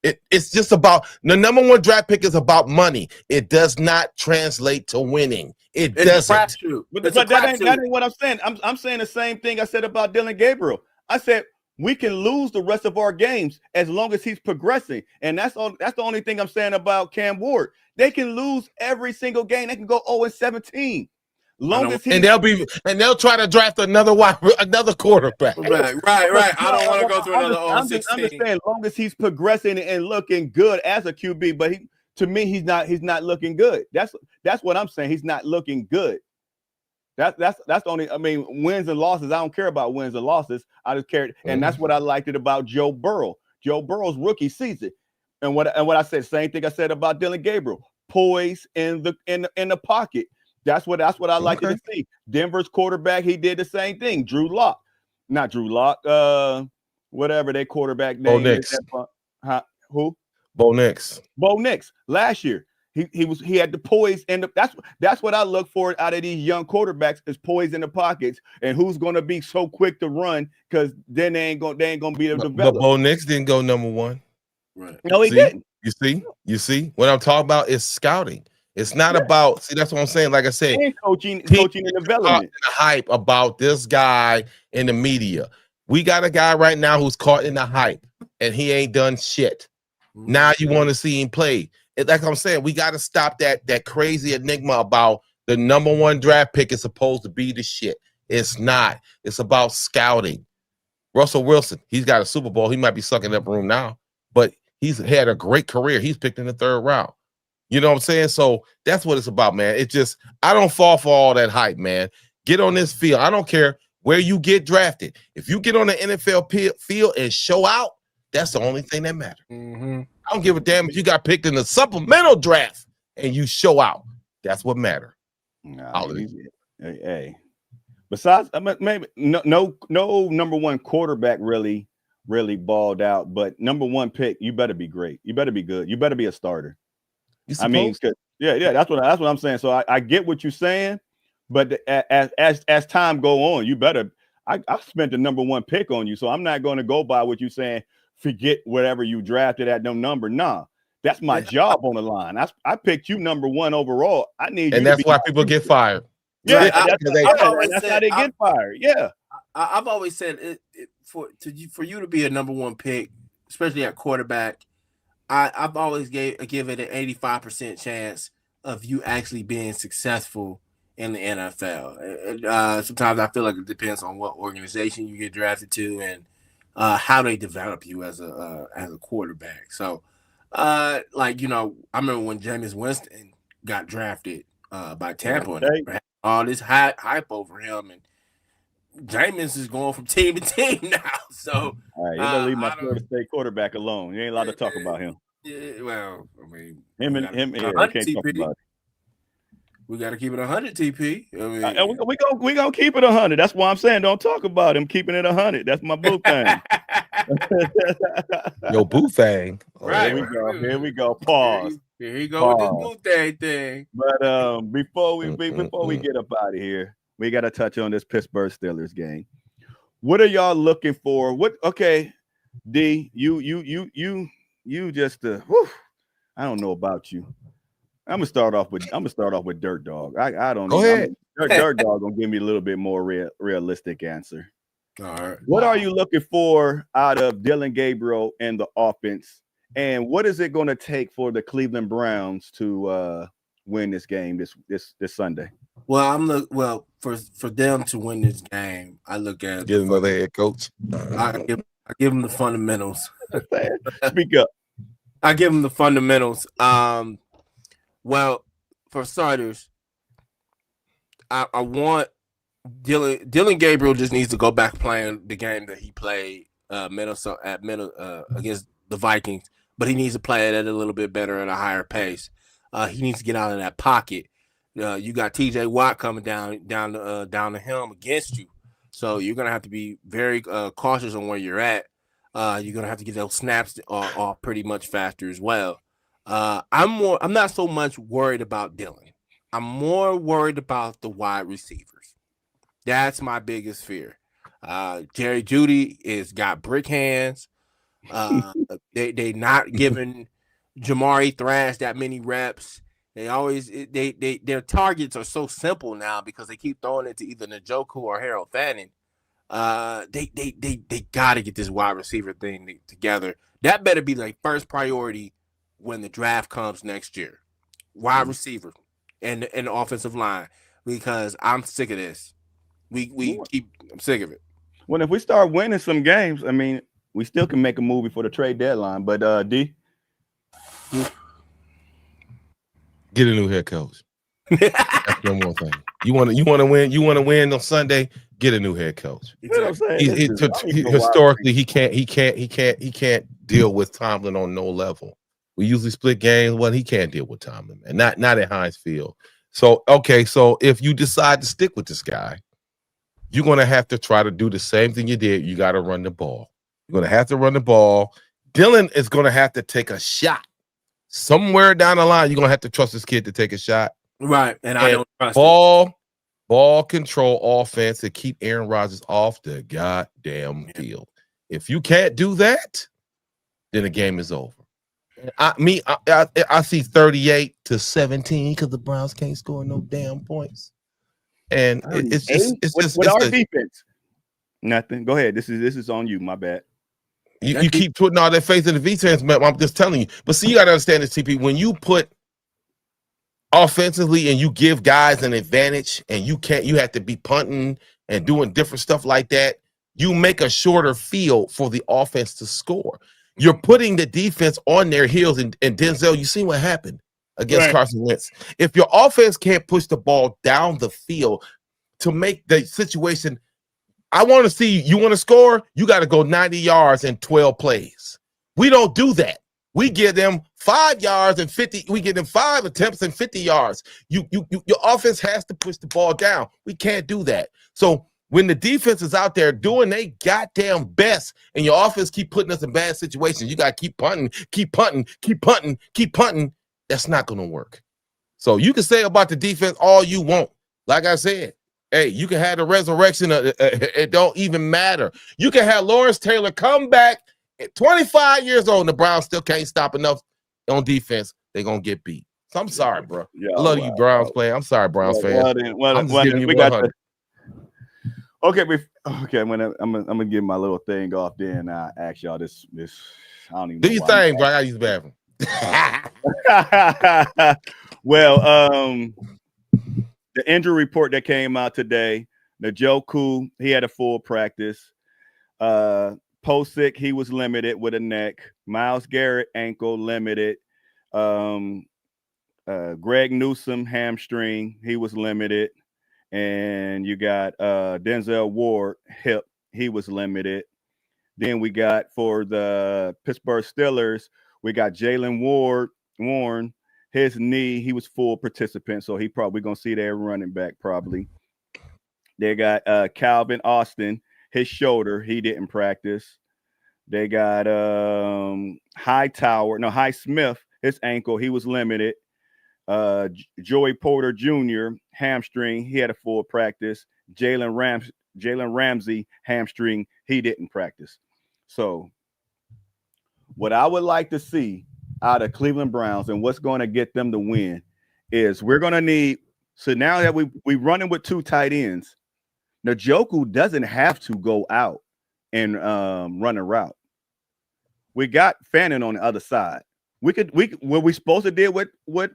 it. It's just about the #1 draft pick is about money. It does not translate to winning. It doesn't. But that ain't what I'm saying. I'm saying the same thing I said about Dylan Gabriel. I said we can lose the rest of our games as long as he's progressing. And that's the only thing I'm saying about Cam Ward. They can lose every single game. They can go 0-17. They'll try to draft another quarterback. Right. I don't want to go through another 0-16. I'm just saying, as long as he's progressing and looking good as a QB, but to me, he's not looking good. That's what I'm saying. He's not looking good. That's the only. I mean, wins and losses. I don't care about wins and losses. I just care, and that's what I liked about Joe Burrow. Joe Burrow's rookie season, and what I said. Same thing I said about Dylan Gabriel. Poise in the pocket. That's what I like to see. Denver's quarterback. He did the same thing. Not Drew Lock. Whatever their quarterback name is. Who? Bo Nix. Last year. He had the poise, and that's what I look for out of these young quarterbacks is poise in the pockets, and who's going to be so quick to run because then they ain't gonna be able to develop. But Bo Nix didn't go number one. Right. No, he didn't. You see what I'm talking about is scouting. It's not about, see, that's what I'm saying. Like I said, and coaching and development. The hype about this guy in the media. We got a guy right now who's caught in the hype and he ain't done shit. Now you want to see him play. Like I'm saying, we got to stop that crazy enigma about the number one draft pick is supposed to be the shit. It's not. It's about scouting. Russell Wilson, he's got a Super Bowl. He might be sucking up room now, but he's had a great career. He's picked in the 3rd round. You know what I'm saying? So that's what it's about, man. It's just, I don't fall for all that hype, man. Get on this field. I don't care where you get drafted. If you get on the NFL field and show out, that's the only thing that matters. I don't give a damn if you got picked in the supplemental draft and you show out. That's what matters. Hey. Besides, maybe no number one quarterback really balled out, but number one pick, you better be great. You better be good. You better be a starter. I mean, that's what I'm saying. So I get what you're saying, but as time go on, you better. I spent the number one pick on you, so I'm not going to go by what you're saying. Forget whatever you drafted at no number. Nah, that's my job on the line. I picked you number one overall. I need, and that's why people get fired. Yeah, that's how they get fired. Yeah, I've always said for you to be a number one pick, especially at quarterback. I've always give it an 85% chance of you actually being successful in the NFL. Sometimes I feel like it depends on what organization you get drafted to and how they develop you as a quarterback. So, like, you know, I remember when Jameis Winston got drafted by Tampa and had all this hype over him, and Jameis is going from team to team now. So, all right, you better leave my Florida State quarterback alone. You ain't allowed to talk about him. Yeah, well, I mean, him. Yeah, can't talk about it. We got to keep it 100, TP. I mean, we gonna keep it 100. That's why I'm saying don't talk about him keeping it 100. That's my boo thing. Yo, boo thing. Right. Here we go. Pause. Here you go with this boo thing. But before we get up out of here, we got to touch on this Pittsburgh Steelers game. What are y'all looking for? Okay, D, you just I don't know about you. I'm gonna start off with Dirt Dog. I don't know. Go ahead. Dirt Dog gonna give me a little bit more realistic answer. All right. What are you looking for out of Dillon Gabriel and the offense? And what is it going to take for the Cleveland Browns to win this game this Sunday? Well, for them to win this game, I look at get another head coach. I give them the fundamentals. Speak up. I give them the fundamentals. Well, for starters, I want Dillon Gabriel just needs to go back playing the game that he played against the Vikings, but he needs to play it at a little bit better at a higher pace. He needs to get out of that pocket. You got TJ Watt coming down the helm against you, so you're gonna have to be very cautious on where you're at. You're gonna have to get those snaps off pretty much faster as well. I'm not so much worried about Dillon. I'm more worried about the wide receivers. That's my biggest fear. Jerry Jeudy is got brick hands. They not giving Jamari Thrash that many reps. They always their targets are so simple now because they keep throwing it to either Njoku or Harold Fanning. They got to get this wide receiver thing together. That better be like first priority when the draft comes next year. Wide receiver and the offensive line, because I'm sick of this. I'm sick of it. Well, if we start winning some games, I mean, we still can make a move before the trade deadline. But D, get a new head coach. That's one more thing. You want to win. You want to win on Sunday. Get a new head coach. Historically, he can't deal with Tomlin on no level. We usually split games. Well, he can't deal with Tomlin, man. Not at Heinz Field. So if you decide to stick with this guy, you're gonna have to try to do the same thing you did. You got to run the ball. You're gonna have to run the ball. Dillon is gonna have to take a shot. somewhere down the line, you're gonna have to trust this kid to take a shot. Right, and I don't trust ball control offense to keep Aaron Rodgers off the goddamn field. If you can't do that, then the game is over. I see 38-17 because the Browns can't score no damn points, and it's just with our defense. Nothing. Go ahead. This is on you. My bad. You keep putting all that faith in the defense, man. I'm just telling you. But see, you got to understand this, TP. When you put offensively and you give guys an advantage, and you have to be punting and doing different stuff like that, you make a shorter field for the offense to score. You're putting the defense on their heels, and Denzel, you see what happened against Carson Wentz. If your offense can't push the ball down the field to make the situation, I want to see, you want to score, you got to go 90 yards in 12 plays. We don't do that. We give them 5 yards and 50. We give them 5 attempts and 50 yards. Your offense has to push the ball down. We can't do that. So when the defense is out there doing their goddamn best and your offense keep putting us in bad situations, you got to keep punting. That's not going to work. So you can say about the defense all you want. Like I said, hey, you can have the resurrection. It don't even matter. You can have Lawrence Taylor come back at 25 years old, and the Browns still can't stop enough on defense. They're going to get beat. So I'm sorry, bro. I love you, Browns player. I'm sorry, Browns fans. I'm just giving you 100. Okay, I'm gonna get my little thing off there, and I ask y'all this. I don't even do your thing, bro. I gotta use the bathroom. Well, the injury report that came out today, Njoku, he had a full practice. Posick, he was limited with a neck. Myles Garrett, ankle, limited. Greg Newsome, hamstring, he was limited. And you got Denzel Ward, hip, he was limited. Then we got, for the Pittsburgh Steelers, we got Jalen Warren, his knee, he was full participant, so he probably going to see their running back probably. They got Calvin Austin, his shoulder, he didn't practice. They got Highsmith, his ankle, he was limited. Joey Porter Jr., hamstring, he had a full practice. Jalen Ramsey, hamstring, he didn't practice. So what I would like to see out of Cleveland Browns and what's going to get them to win is we're going to need, so now that we running with 2 tight ends, Njoku doesn't have to go out and run a route. We got Fannin on the other side. What we supposed to do with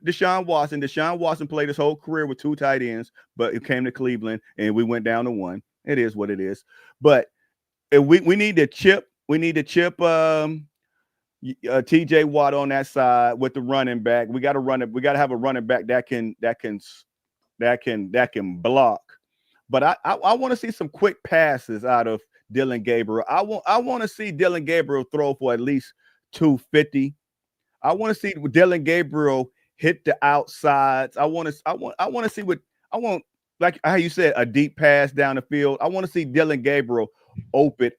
Deshaun Watson. Deshaun Watson played his whole career with 2 tight ends, but it came to Cleveland and we went down to 1. It is what it is. But we need to chip. We need to chip TJ Watt on that side with the running back. We got to run it. We got to have a running back that can block. But I want to see some quick passes out of Dillon Gabriel. I want to see Dillon Gabriel throw for at least 250. I want to see Dillon Gabriel hit the outsides. I want to see like how you said, a deep pass down the field. I want to see Dillon Gabriel open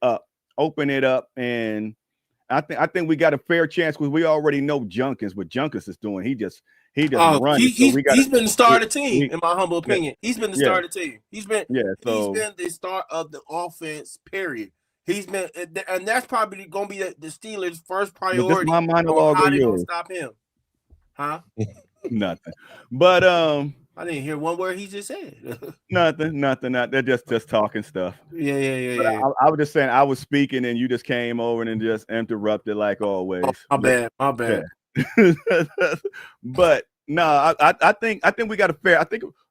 it up, and I think we got a fair chance because we already know Junkins. What Junkins is doing, he just runs. He's been the star of the team, in my humble opinion. He's been the star of the team. He's been the star of the offense. Period. He's been, and that's probably going to be the Steelers' first priority. My monologue how they going to stop him? Huh? Nothing. But I didn't hear one word he just said. Nothing. They're just talking stuff. Yeah. I was just saying, I was speaking and you just came over and just interrupted like always. My bad. Yeah. But no, I think we got a fair.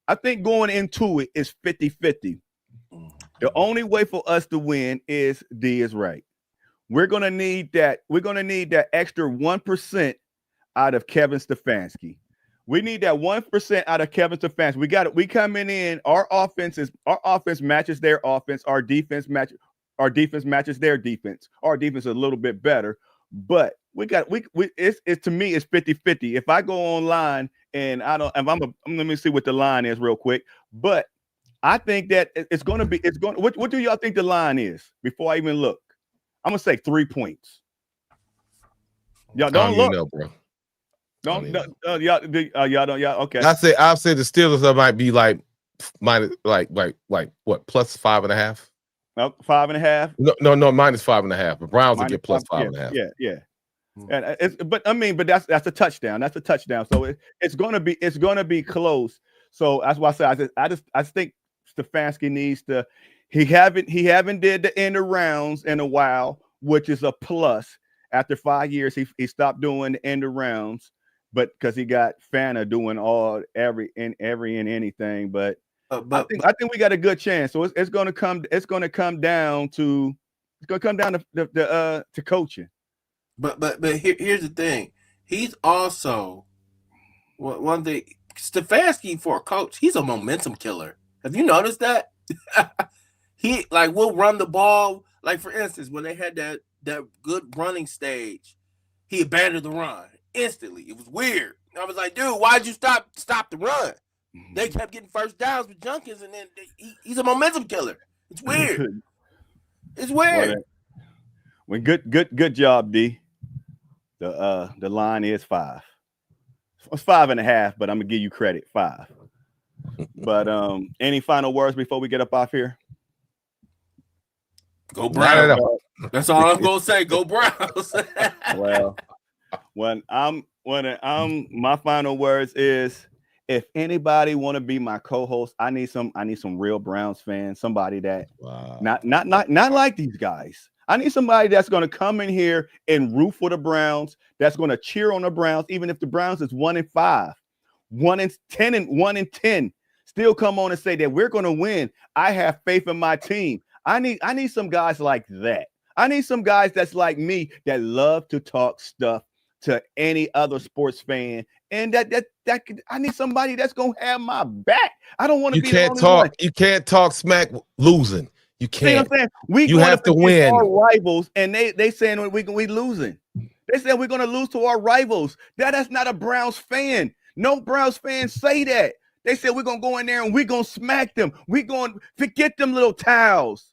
I think going into it is 50-50. The only way for us to win is D is right. We're gonna need that. We're gonna need that extra 1% out of Kevin Stefanski. We need that 1% out of Kevin Stefanski. We got it. We coming in. Our offense matches their offense. Our defense matches their defense. Our defense is a little bit better, but it's to me it's 50-50. If I go online and let me see what the line is real quick, but I think that what do y'all think the line is before I even look? I'm gonna say 3 points. Y'all don't look. Know, bro. Don't, don't y'all don't, y'all, okay. I'll say the Steelers might be like minus like what plus 5.5. No, 5.5. No, minus 5.5. The Browns will get plus 5.5. Yeah. And but that's a touchdown. That's a touchdown. So it's gonna be close. So that's why I say I think Stefanski needs to. He haven't did the end of rounds in a while, which is a plus. After 5 years, he stopped doing the end of rounds, but because he got Fana doing every and anything. But I think we got a good chance. So it's gonna come down to coaching. But here's the thing. He's also one thing. Stefanski for a coach, he's a momentum killer. Have you noticed that? He will run the ball. Like for instance, when they had that good running stage, he abandoned the run instantly. It was weird. I was like, dude, why'd you stop the run? They kept getting first downs with Junkins, and then he's a momentum killer. It's weird. It's weird. Well, good job, D. The line is 5. It's 5.5, but I'm gonna give you credit 5. But any final words before we get up off here? Go Browns. That's all I'm gonna say. Go Browns. Well, my final words is, if anybody want to be my co-host, I need some real Browns fans, somebody that not like these guys. I need somebody that's going to come in here and root for the Browns, that's going to cheer on the Browns, even if the Browns is 1-5, 1-10, and 1-10. Still come on and say that we're going to win. I have faith in my team. I need some guys like that. I need some guys that's like me that love to talk stuff to any other sports fan, and that I need somebody that's gonna have my back. I don't want to be the only one. You can't talk smack losing. You can't. You have to win. Our rivals, and they saying we losing. They said we're gonna lose to our rivals. That's not a Browns fan. No Browns fans say that. They said we're gonna go in there and we're gonna smack them. We're gonna forget them little towels.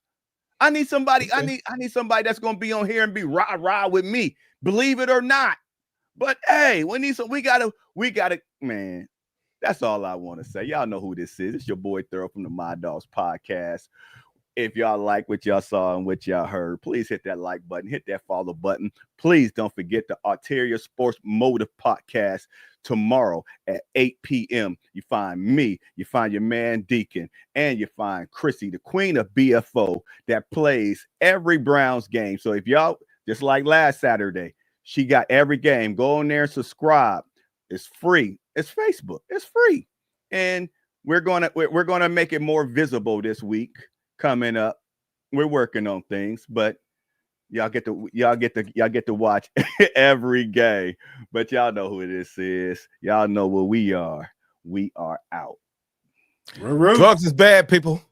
I need somebody. Okay. I need somebody that's gonna be on here and be rah with me. Believe it or not. But hey, we gotta, man. That's all I want to say. Y'all know who this is. It's your boy Thurl from the My Dogs Podcast. If y'all like what y'all saw and what y'all heard, please hit that like button, hit that follow button. Please don't forget the Arteria Sports Motive Podcast tomorrow at 8 p.m. You find me, you find your man Deacon, and you find Chrissy, the queen of BFO, that plays every Browns game. So if y'all, just like last Saturday, she got every game. Go on there and subscribe. It's free. It's Facebook. It's free. And we're gonna make it more visible this week coming up. We're working on things, but y'all get to watch every game. But y'all know who this is. Y'all know where we are. We are out. Drugs is bad, people.